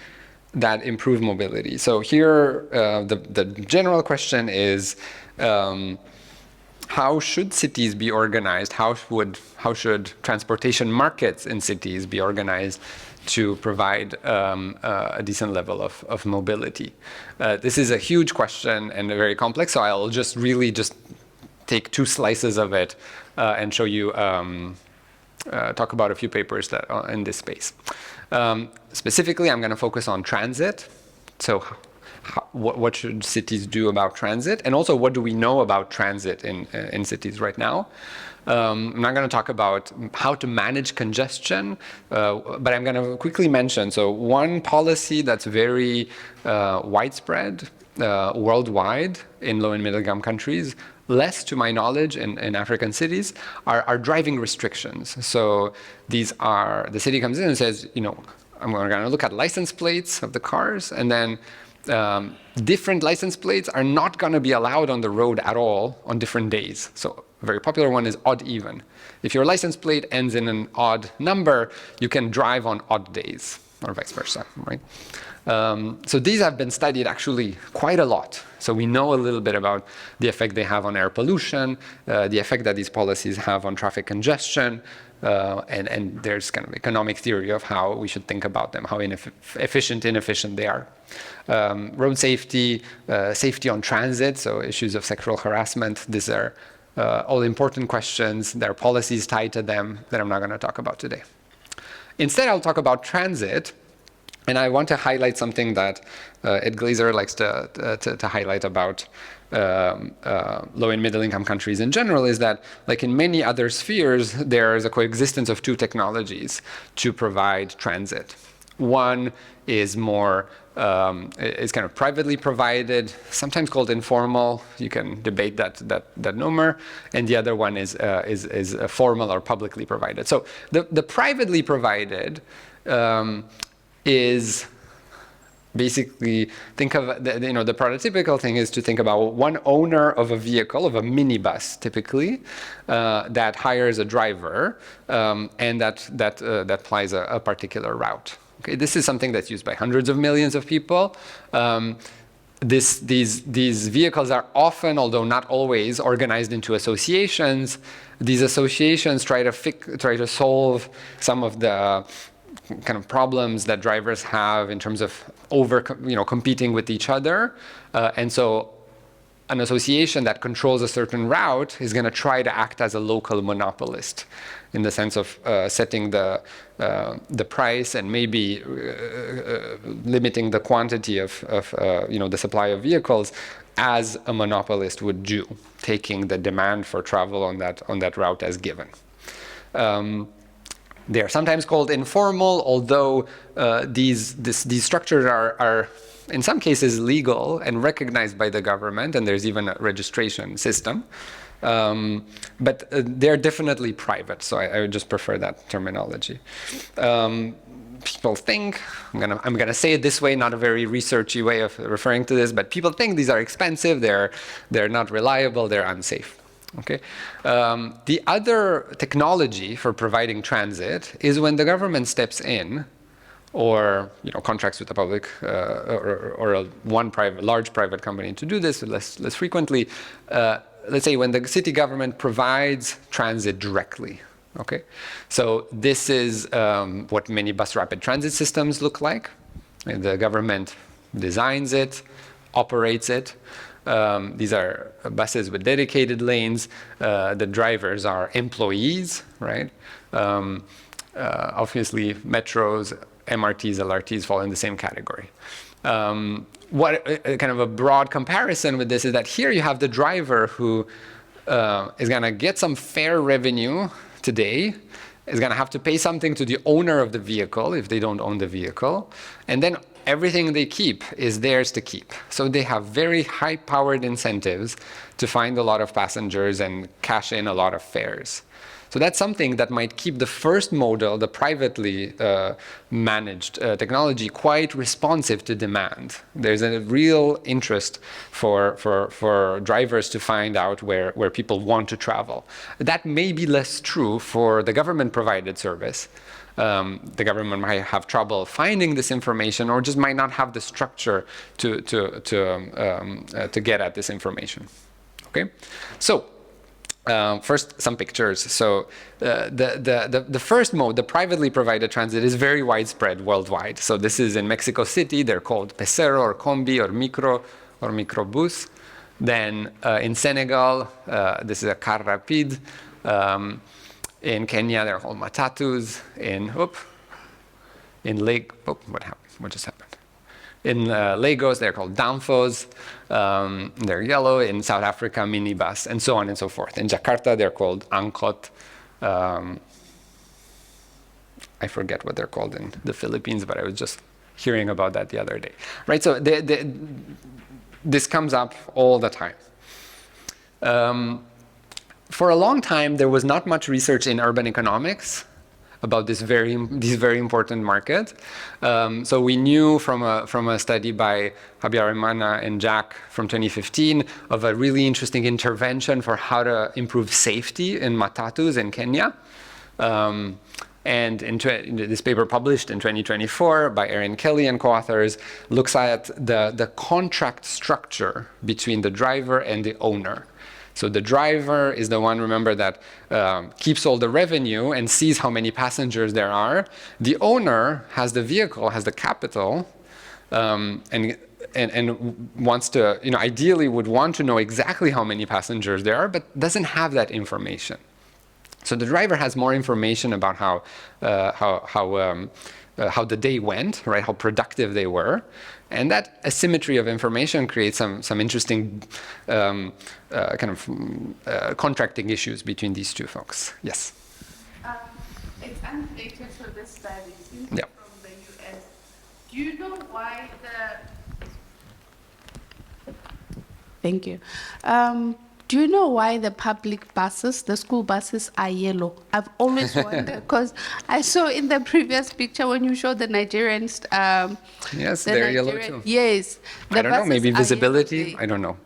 that improve mobility. So here, the general question is. How should cities be organized? How should transportation markets in cities be organized to provide a decent level of mobility? This is a huge question and very complex, so I'll just take two slices of it and show you, talk about a few papers that are in this space. Specifically, I'm going to focus on transit. So what should cities do about transit, and also what do we know about transit in cities right now. I'm not going to talk about how to manage congestion, but I'm going to quickly mention, so one policy that's very widespread worldwide in low and middle income countries, less to my knowledge in African cities, are driving restrictions. So these are, the city comes in and says, you know, we're going to look at license plates of the cars, and then different license plates are not going to be allowed on the road at all on different days. So a very popular one is odd even. If your license plate ends in an odd number, you can drive on odd days, or vice versa, right? So these have been studied actually quite a lot. So we know a little bit about the effect they have on air pollution, the effect that these policies have on traffic congestion, and there's kind of economic theory of how we should think about them, how efficient, inefficient they are. Road safety, safety on transit, so issues of sexual harassment, these are all important questions. There are policies tied to them that I'm not going to talk about today. Instead, I'll talk about transit. And I want to highlight something that Ed Glazer likes to highlight about low and middle income countries in general, is that, like in many other spheres, there is a coexistence of two technologies to provide transit. One is more, is kind of privately provided, sometimes called informal. You can debate that number. And the other one is formal or publicly provided. So the privately provided is basically, think of, the prototypical thing is to think about one owner of a vehicle, of a minibus typically, that hires a driver and that plies a particular route. Okay, this is something that's used by hundreds of millions of people. These vehicles are often, although not always, organized into associations. These associations try to solve some of the kind of problems that drivers have in terms of competing with each other. And so an association that controls a certain route is going to try to act as a local monopolist in the sense of setting the price and maybe limiting the quantity of the supply of vehicles as a monopolist would do, taking the demand for travel on that route as given. They're sometimes called informal, although these structures are in some cases legal and recognized by the government, and there's even a registration system. But they're definitely private, so I would just prefer that terminology. People think, I'm gonna say it this way, not a very researchy way of referring to this, but people think these are expensive, they're not reliable, they're unsafe. Okay. The other technology for providing transit is when the government steps in, or contracts with the public or one large private company to do this less frequently. Let's say when the city government provides transit directly. Okay, so this is what many bus rapid transit systems look like. And the government designs it, operates it. These are buses with dedicated lanes. The drivers are employees, right? Obviously, metros, MRTs, LRTs fall in the same category. What kind of a broad comparison with this is that here you have the driver who is going to get some fare revenue today, is going to have to pay something to the owner of the vehicle if they don't own the vehicle, and then everything they keep is theirs to keep. So they have very high-powered incentives to find a lot of passengers and cash in a lot of fares. So that's something that might keep the first model, the privately managed technology, quite responsive to demand. There's a real interest for drivers to find out where people want to travel. That may be less true for the government-provided service. The government might have trouble finding this information, or just might not have the structure to get at this information. Okay, so first some pictures. So the first mode, the privately provided transit, is very widespread worldwide. So this is in Mexico City. They're called Pecero or Combi or Micro or Microbus. Then in Senegal, this is a car rapide. In Kenya, they're called matatus. What happened? What just happened? In Lagos, they're called danfos. They're yellow. In South Africa, minibus, and so on and so forth. In Jakarta, they're called angkot. I forget what they're called in the Philippines, but I was just hearing about that the other day. Right, so this comes up all the time. For a long time, there was not much research in urban economics about these very important markets. So we knew from a study by Habyarimana and Jack from 2015 of a really interesting intervention for how to improve safety in matatus in Kenya. And this paper published in 2024 by Erin Kelly and co-authors looks at the contract structure between the driver and the owner. So the driver is the one, remember, that keeps all the revenue and sees how many passengers there are. The owner has the vehicle, has the capital, and wants to, ideally would want to know exactly how many passengers there are, but doesn't have that information. So the driver has more information about how the day went, right? How productive they were, and that asymmetry of information creates some interesting contracting issues between these two folks. Yes. It's unrelated to this study. Since Yeah. From the US. Do you know why Thank you. Do you know why the public buses, the school buses, are yellow? I've always wondered, because I saw in the previous picture when you showed the Nigerians. Yes, they're yellow too. Yes. I don't know, maybe buses are visibility? yellow. I don't know.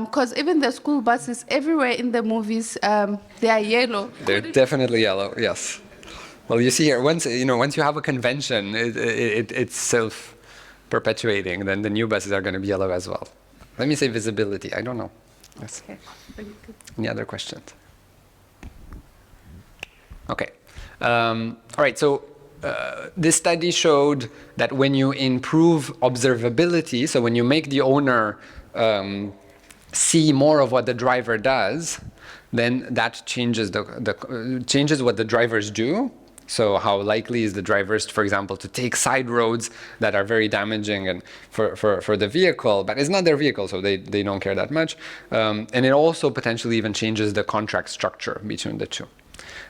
Because even the school buses, everywhere in the movies, they are yellow. They're definitely yellow, yes. Well, you see here, once you have a convention, it's self-perpetuating, then the new buses are going to be yellow as well. Let me say visibility, I don't know. Yes. Okay. Thank you. Any other questions? Okay. All right, so this study showed that when you improve observability, so when you make the owner see more of what the driver does, then that changes changes what the drivers do. So how likely is the drivers, for example, to take side roads that are very damaging and for the vehicle, but it's not their vehicle, so they don't care that much. And it also potentially even changes the contract structure between the two.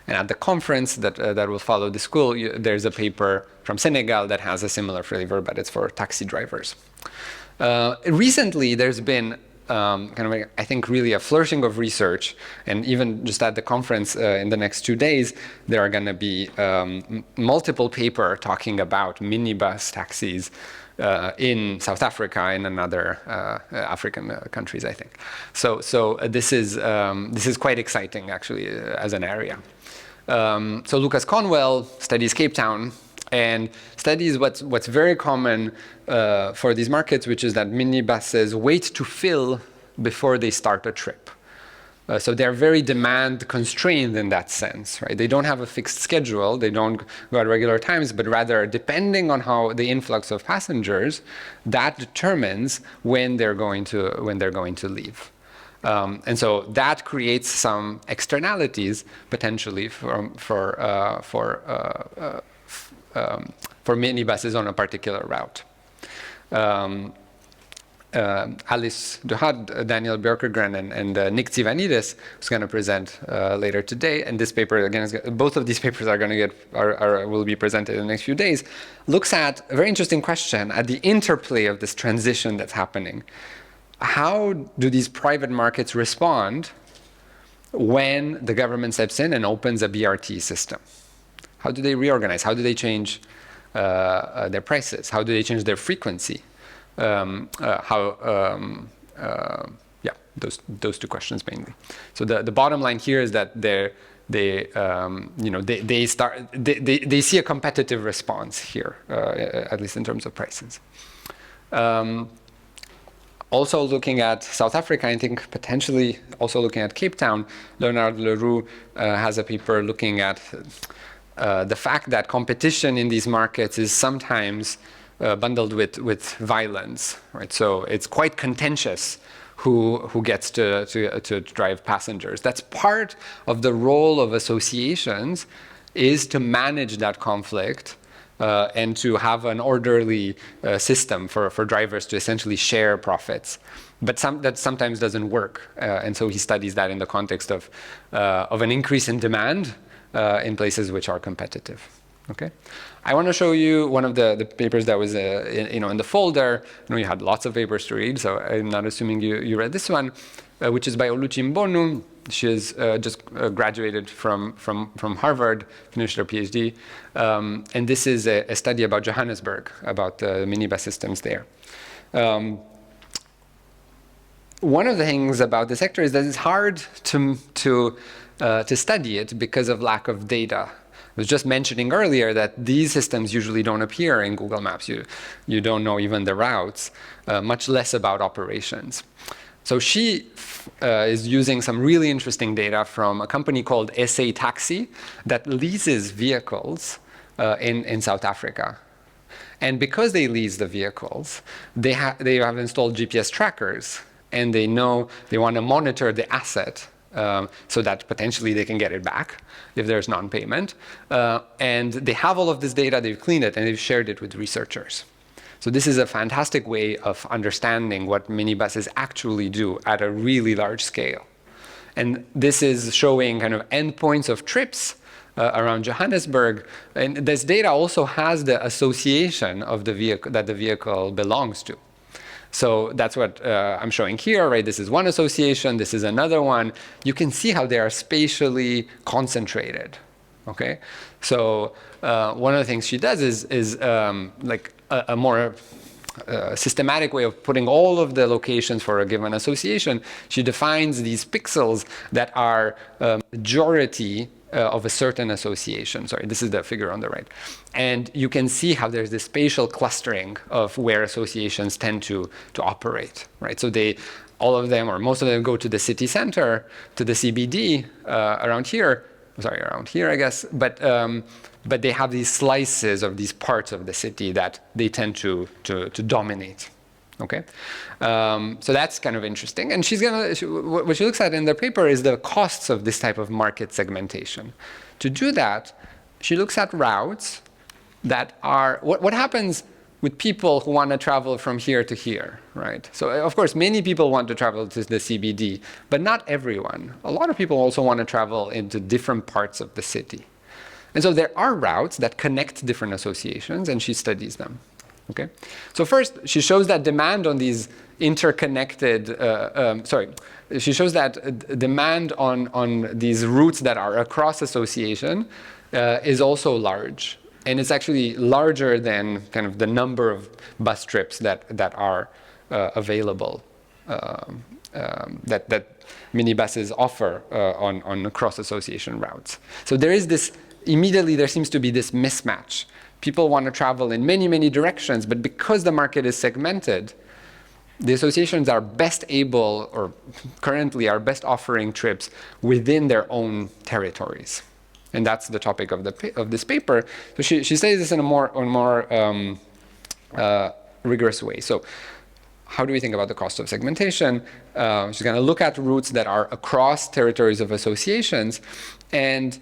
And at the conference that will follow the school, there's a paper from Senegal that has a similar flavor, but it's for taxi drivers. Recently, there's been I think really a flourishing of research, and even just at the conference in the next 2 days, there are going to be multiple papers talking about minibus taxis in South Lucas and in other African countries, I think. So this is quite exciting actually as an area. So Lucas Conwell studies Cape Town and studies what's very common for these markets, which is that minibuses wait to fill before they start a trip. So they're very demand constrained in that sense, right? They don't have a fixed schedule, they don't go at regular times, but rather depending on how the influx of passengers, that determines when they're going to leave. And so that creates some externalities potentially for minibuses on a particular route. Alice Duhad, Daniel Björkegren, and Nick Tsivanidis is going to present later today. And this paper, again, both of these papers are going to will be presented in the next few days. Looks at a very interesting question at the interplay of this transition that's happening. How do these private markets respond when the government steps in and opens a BRT system? How do they reorganize? How do they change their prices? How do they change their frequency? Those two questions mainly. So the bottom line here is that they see a competitive response here, at least in terms of prices. Also looking at South Africa, I think potentially also looking at Cape Town, Leonard Leroux has a paper looking at the fact that competition in these markets is sometimes bundled with violence, right? So it's quite contentious who gets to drive passengers. That's part of the role of associations, is to manage that conflict and to have an orderly system for drivers to essentially share profits. But that sometimes doesn't work, and so he studies that in the context of an increase in demand in places which are competitive. Okay, I want to show you one of the papers that was in the folder. I know you had lots of papers to read, so I'm not assuming you read this one, which is by Oluchi Mbonu. She has just graduated from Harvard, finished her PhD, and this is a study about Johannesburg, about the minibus systems there. One of the things about the sector is that it's hard to study it because of lack of data. I was just mentioning earlier that these systems usually don't appear in Google Maps. You don't know even the routes, much less about operations. So she is using some really interesting data from a company called SA Taxi that leases vehicles in South Africa. And because they lease the vehicles, they have installed GPS trackers, and they know they want to monitor the asset so that potentially they can get it back if there's non-payment. And they have all of this data, they've cleaned it, and they've shared it with researchers. So this is a fantastic way of understanding what minibuses actually do at a really large scale. And this is showing kind of endpoints of trips around Johannesburg. And this data also has the association of the vehicle that the vehicle belongs to. So that's what I'm showing here, right? This is one association, this is another one. You can see how they are spatially concentrated, okay? So one of the things she does is like a more systematic way of putting all of the locations for a given association. She defines these pixels that are majority of a certain association. Sorry, this is the figure on the right. And you can see how there's this spatial clustering of where associations tend to operate, right? So all of them, or most of them, go to the city center, to the CBD around here, I guess, but they have these slices of these parts of the city that they tend to dominate. Okay, so that's kind of interesting. And what she looks at in the paper is the costs of this type of market segmentation. To do that, she looks at routes that are, what happens with people who want to travel from here to here, right? So of course, many people want to travel to the CBD, but not everyone. A lot of people also want to travel into different parts of the city. And so there are routes that connect different associations, and she studies them. Okay, so first she shows that demand on these interconnected, she shows that demand on these routes that are across association is also large, and it's actually larger than kind of the number of bus trips that are available, that minibuses offer on cross association routes. So there seems to be this mismatch. People want to travel in many, many directions, but because the market is segmented, the associations are best able, or currently are best offering trips within their own territories. And that's the topic of this paper. So she studies this in a more rigorous way. So how do we think about the cost of segmentation? She's going to look at routes that are across territories of associations, and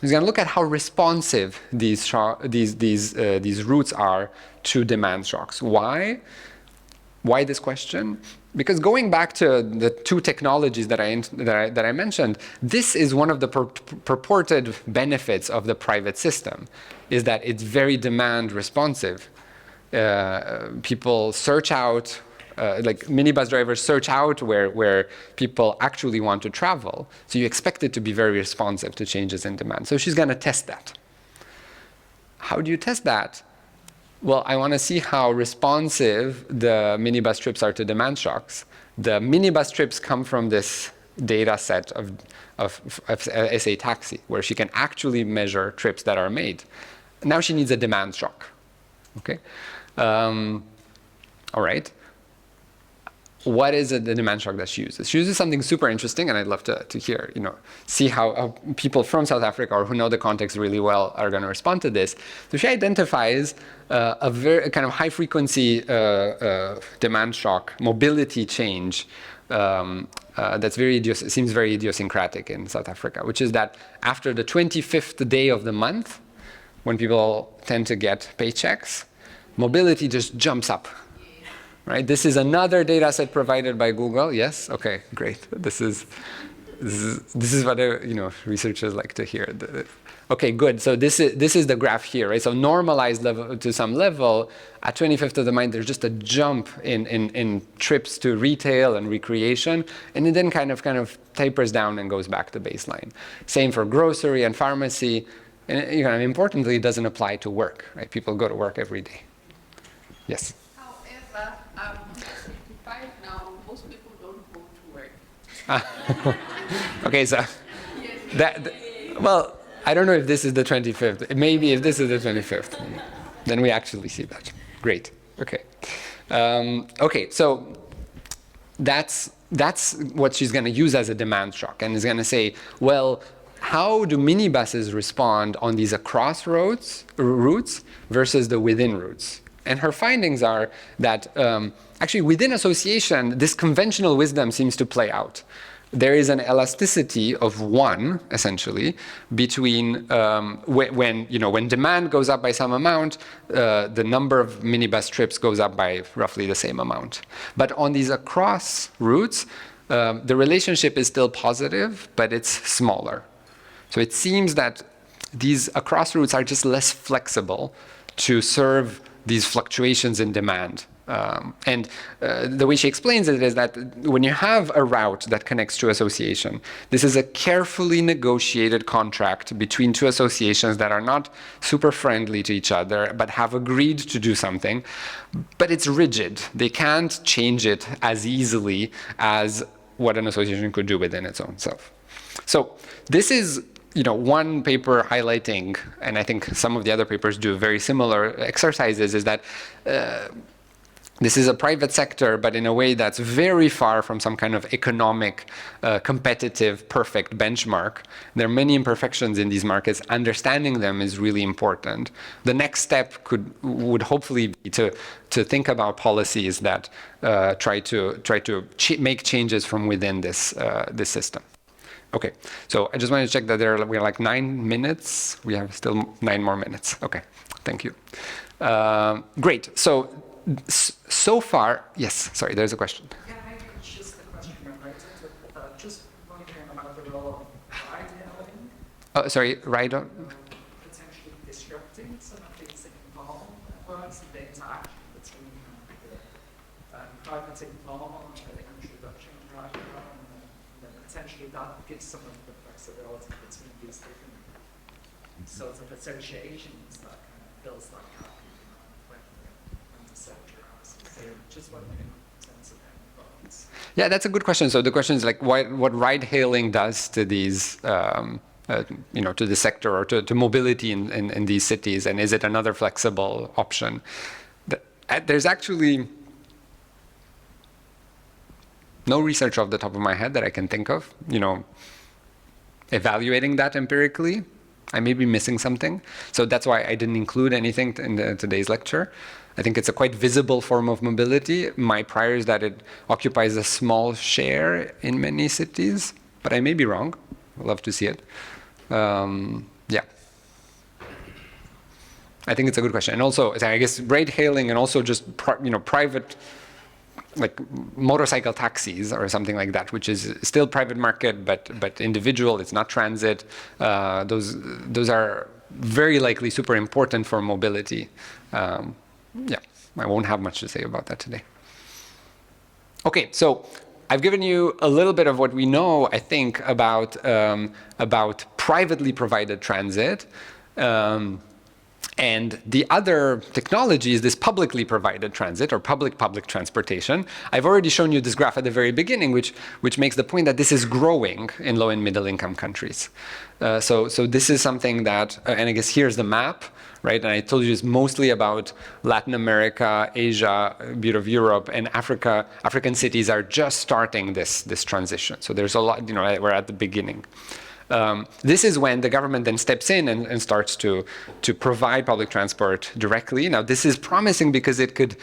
he's going to look at how responsive these routes are to demand shocks. Why? Why this question? Because going back to the two technologies that I mentioned, this is one of the purported benefits of the private system, is that it's very demand responsive. People search out. Like minibus drivers search out where people actually want to travel. So you expect it to be very responsive to changes in demand. So she's going to test that. How do you test that? Well, I want to see how responsive the minibus trips are to demand shocks. The minibus trips come from this data set of SA Taxi, where she can actually measure trips that are made. Now she needs a demand shock. Okay. All right. What is the demand shock that she uses? She uses something super interesting, and I'd love to hear, see how people from South Africa or who know the context really well are going to respond to this. So she identifies a very kind of high frequency demand shock, mobility change that's seems very idiosyncratic in South Africa, which is that after the 25th day of the month, when people tend to get paychecks, mobility just jumps up. Right? This is another data set provided by Google. Yes? Okay, great. This is what researchers like to hear. Okay, good. So this is the graph here, right? So normalized level to some level, at 25th of the month, there's just a jump in trips to retail and recreation, and it then kind of tapers down and goes back to baseline. Same for grocery and pharmacy, and importantly, it doesn't apply to work, right? People go to work every day. Yes. However, I'm 55 now. Most people don't go to work. Okay, so well, I don't know if this is the 25th. Maybe if this is the 25th, then we actually see that. Great. Okay. Okay. So that's what she's going to use as a demand shock, and is going to say, well, how do minibuses respond on these across routes versus the within routes? And her findings are that actually within association, this conventional wisdom seems to play out. There is an elasticity of 1, essentially, between when demand goes up by some amount, the number of minibus trips goes up by roughly the same amount. But on these across routes, the relationship is still positive, but it's smaller. So it seems that these across routes are just less flexible to serve these fluctuations in demand. And the way she explains it is that when you have a route that connects to association, this is a carefully negotiated contract between two associations that are not super friendly to each other, but have agreed to do something. But it's rigid. They can't change it as easily as what an association could do within its own self. So this is one paper highlighting, and I think some of the other papers do very similar exercises, is that this is a private sector, but in a way that's very far from some kind of economic, competitive, perfect benchmark. There are many imperfections in these markets. Understanding them is really important. The next step would hopefully be to think about policies that try to make changes from within this system. Okay, so I just wanted to check that we're like 9 minutes. We have still 9 more minutes. Okay, thank you. Great. So far, yes. Sorry, there's a question. Yeah, maybe it's just a question related to just wondering about the role of ride-hailing. Oh, sorry, ride-on. Potentially disrupting some of these informal networks and the interaction between private informal and the introduction of ride-hailing, and then potentially that gives some of the flexibility between these different sorts of associations that kind of fills that gap. Just wondering in terms of any thoughts. Yeah, that's a good question. So the question is like what ride-hailing does to these, to the sector or to mobility in these cities, and is it another flexible option? There's actually no research off the top of my head that I can think of, evaluating that empirically. I may be missing something. So that's why I didn't include anything in today's lecture. I think it's a quite visible form of mobility. My prior is that it occupies a small share in many cities, but I may be wrong. I'd love to see it. Yeah. I think it's a good question. And also, I guess ride-hailing and also just private, like motorcycle taxis or something like that, which is still private market, but individual. It's not transit. Those are very likely super important for mobility. Yeah, I won't have much to say about that today. Okay, so I've given you a little bit of what we know, I think, about privately provided transit. And the other technology is this publicly provided transit or public transportation. I've already shown you this graph at the very beginning, which makes the point that this is growing in low and middle income countries. So this is something that, and I guess here's the map, right? And I told you it's mostly about Latin America, Asia, a bit of Europe, and Africa. African cities are just starting this transition. So there's a lot, we're at the beginning. This is when the government then steps in and starts to provide public transport directly. Now, this is promising because it could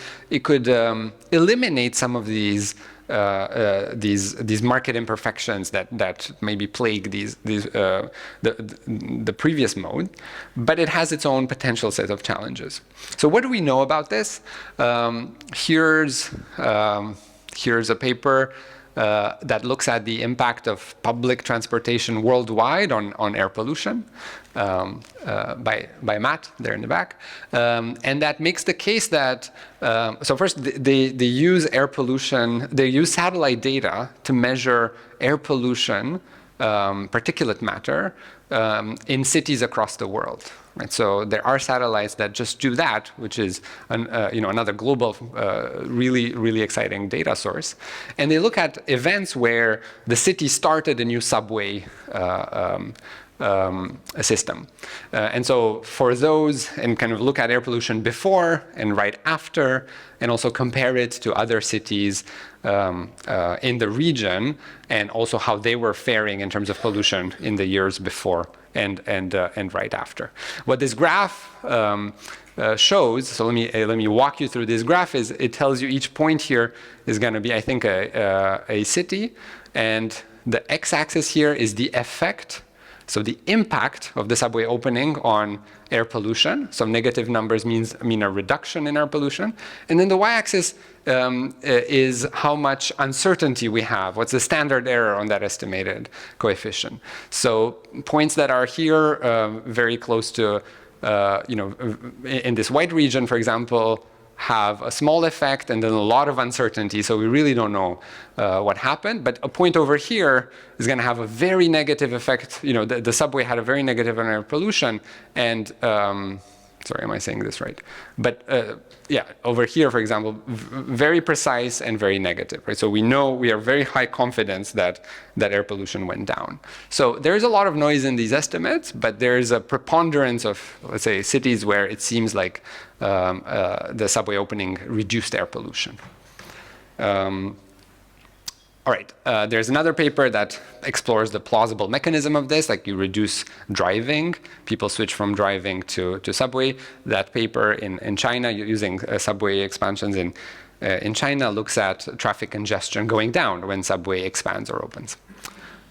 eliminate some of these these market imperfections that maybe plague the previous mode, but it has its own potential set of challenges. So what do we know about this? Here's a paper that looks at the impact of public transportation worldwide on air pollution by Matt there in the back. And that makes the case that, so first they use air pollution, they use satellite data to measure air pollution, particulate matter, in cities across the world. Right? So there are satellites that just do that, which is another global, really, really exciting data source. And they look at events where the city started a new subway system. And so for those, and kind of look at air pollution before and right after, and also compare it to other cities in the region, and also how they were faring in terms of pollution in the years before and right after. What this graph shows, so let me walk you through this graph, is it tells you each point here is going to be, I think, a city, and the x-axis here is the effect, so the impact of the subway opening on air pollution. So negative numbers mean a reduction in air pollution. And then the y-axis is how much uncertainty we have. What's the standard error on that estimated coefficient? So points that are here very close to, in this white region, for example, have a small effect and then a lot of uncertainty, so we really don't know what happened. But a point over here is going to have a very negative effect. The subway had a very negative on air pollution, and sorry, am I saying this right? But yeah, over here, for example, very precise and very negative, right? So we know, we are very high confidence that air pollution went down. So there's a lot of noise in these estimates, but there's a preponderance of, let's say, cities where it seems like the subway opening reduced air pollution. All right, there's another paper that explores the plausible mechanism of this, like you reduce driving, people switch from driving to subway. That paper in China, using subway expansions in China, looks at traffic congestion going down when subway expands or opens.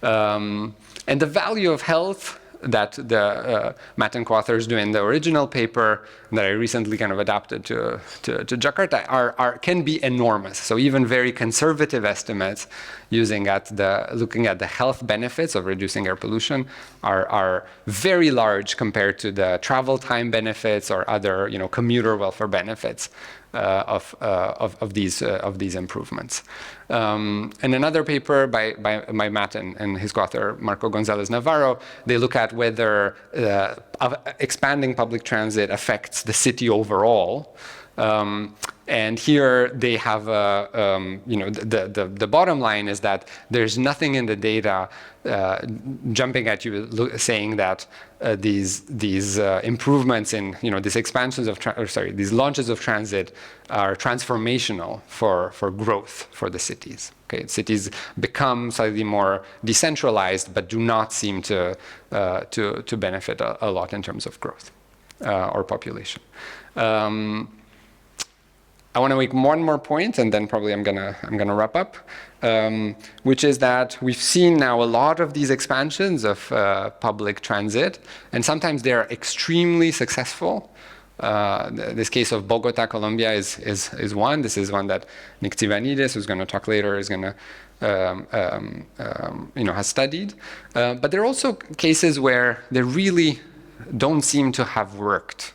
And the value of health that the Matt and co-authors do in the original paper that I recently kind of adapted to Jakarta can be enormous. So even very conservative estimates looking at the health benefits of reducing air pollution are very large compared to the travel time benefits or other commuter welfare benefits of these improvements. And another paper by Matt and his co-author Marco Gonzalez Navarro, they look at whether expanding public transit affects the city overall. And here they have the bottom line is that there's nothing in the data jumping at you saying that these improvements in these expansions of these launches of transit are transformational for growth for the cities. Okay, cities become slightly more decentralized, but do not seem to benefit a lot in terms of growth or population. I want to make one more point, and then probably I'm gonna wrap up, which is that we've seen now a lot of these expansions of public transit, and sometimes they are extremely successful. This case of Bogota, Colombia, is one. This is one that Nick Tsivanidis, who's going to talk later, is going to has studied. But there are also cases where they really don't seem to have worked.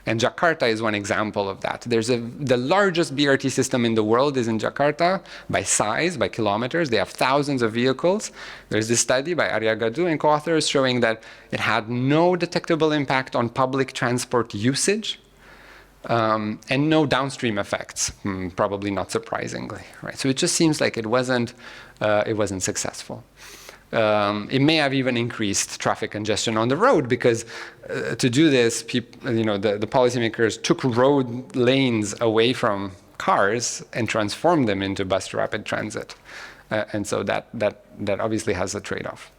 And Jakarta is one example of that. The largest BRT system in the world is in Jakarta by size, by kilometers. They have thousands of vehicles. There's this study by Arya Gadu and co-authors showing that it had no detectable impact on public transport usage and no downstream effects, probably not surprisingly, right? So it just seems like it wasn't successful. It may have even increased traffic congestion on the road because to do this, the policymakers took road lanes away from cars and transformed them into bus rapid transit, and so that obviously has a trade-off.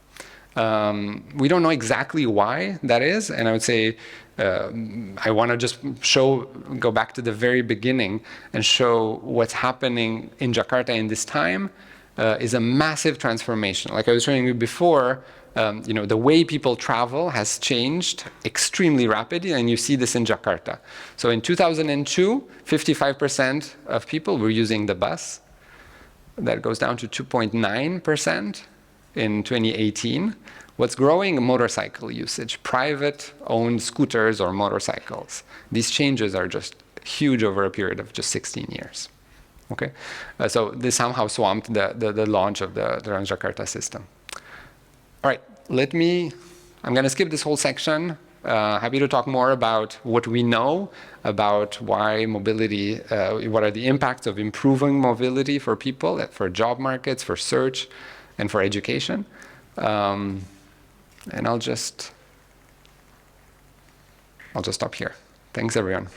We don't know exactly why that is, and I would say I want to just go back to the very beginning and show what's happening in Jakarta in this time is a massive transformation. Like I was showing you before, the way people travel has changed extremely rapidly, and you see this in Jakarta. So in 2002, 55% of people were using the bus. That goes down to 2.9% in 2018. What's growing? Motorcycle usage, private-owned scooters or motorcycles. These changes are just huge over a period of just 16 years. Okay, so this somehow swamped the launch of the Transjakarta system. All right, I'm going to skip this whole section. Happy to talk more about what we know about why mobility, what are the impacts of improving mobility for people, for job markets, for search, and for education. And I'll just stop here. Thanks, everyone.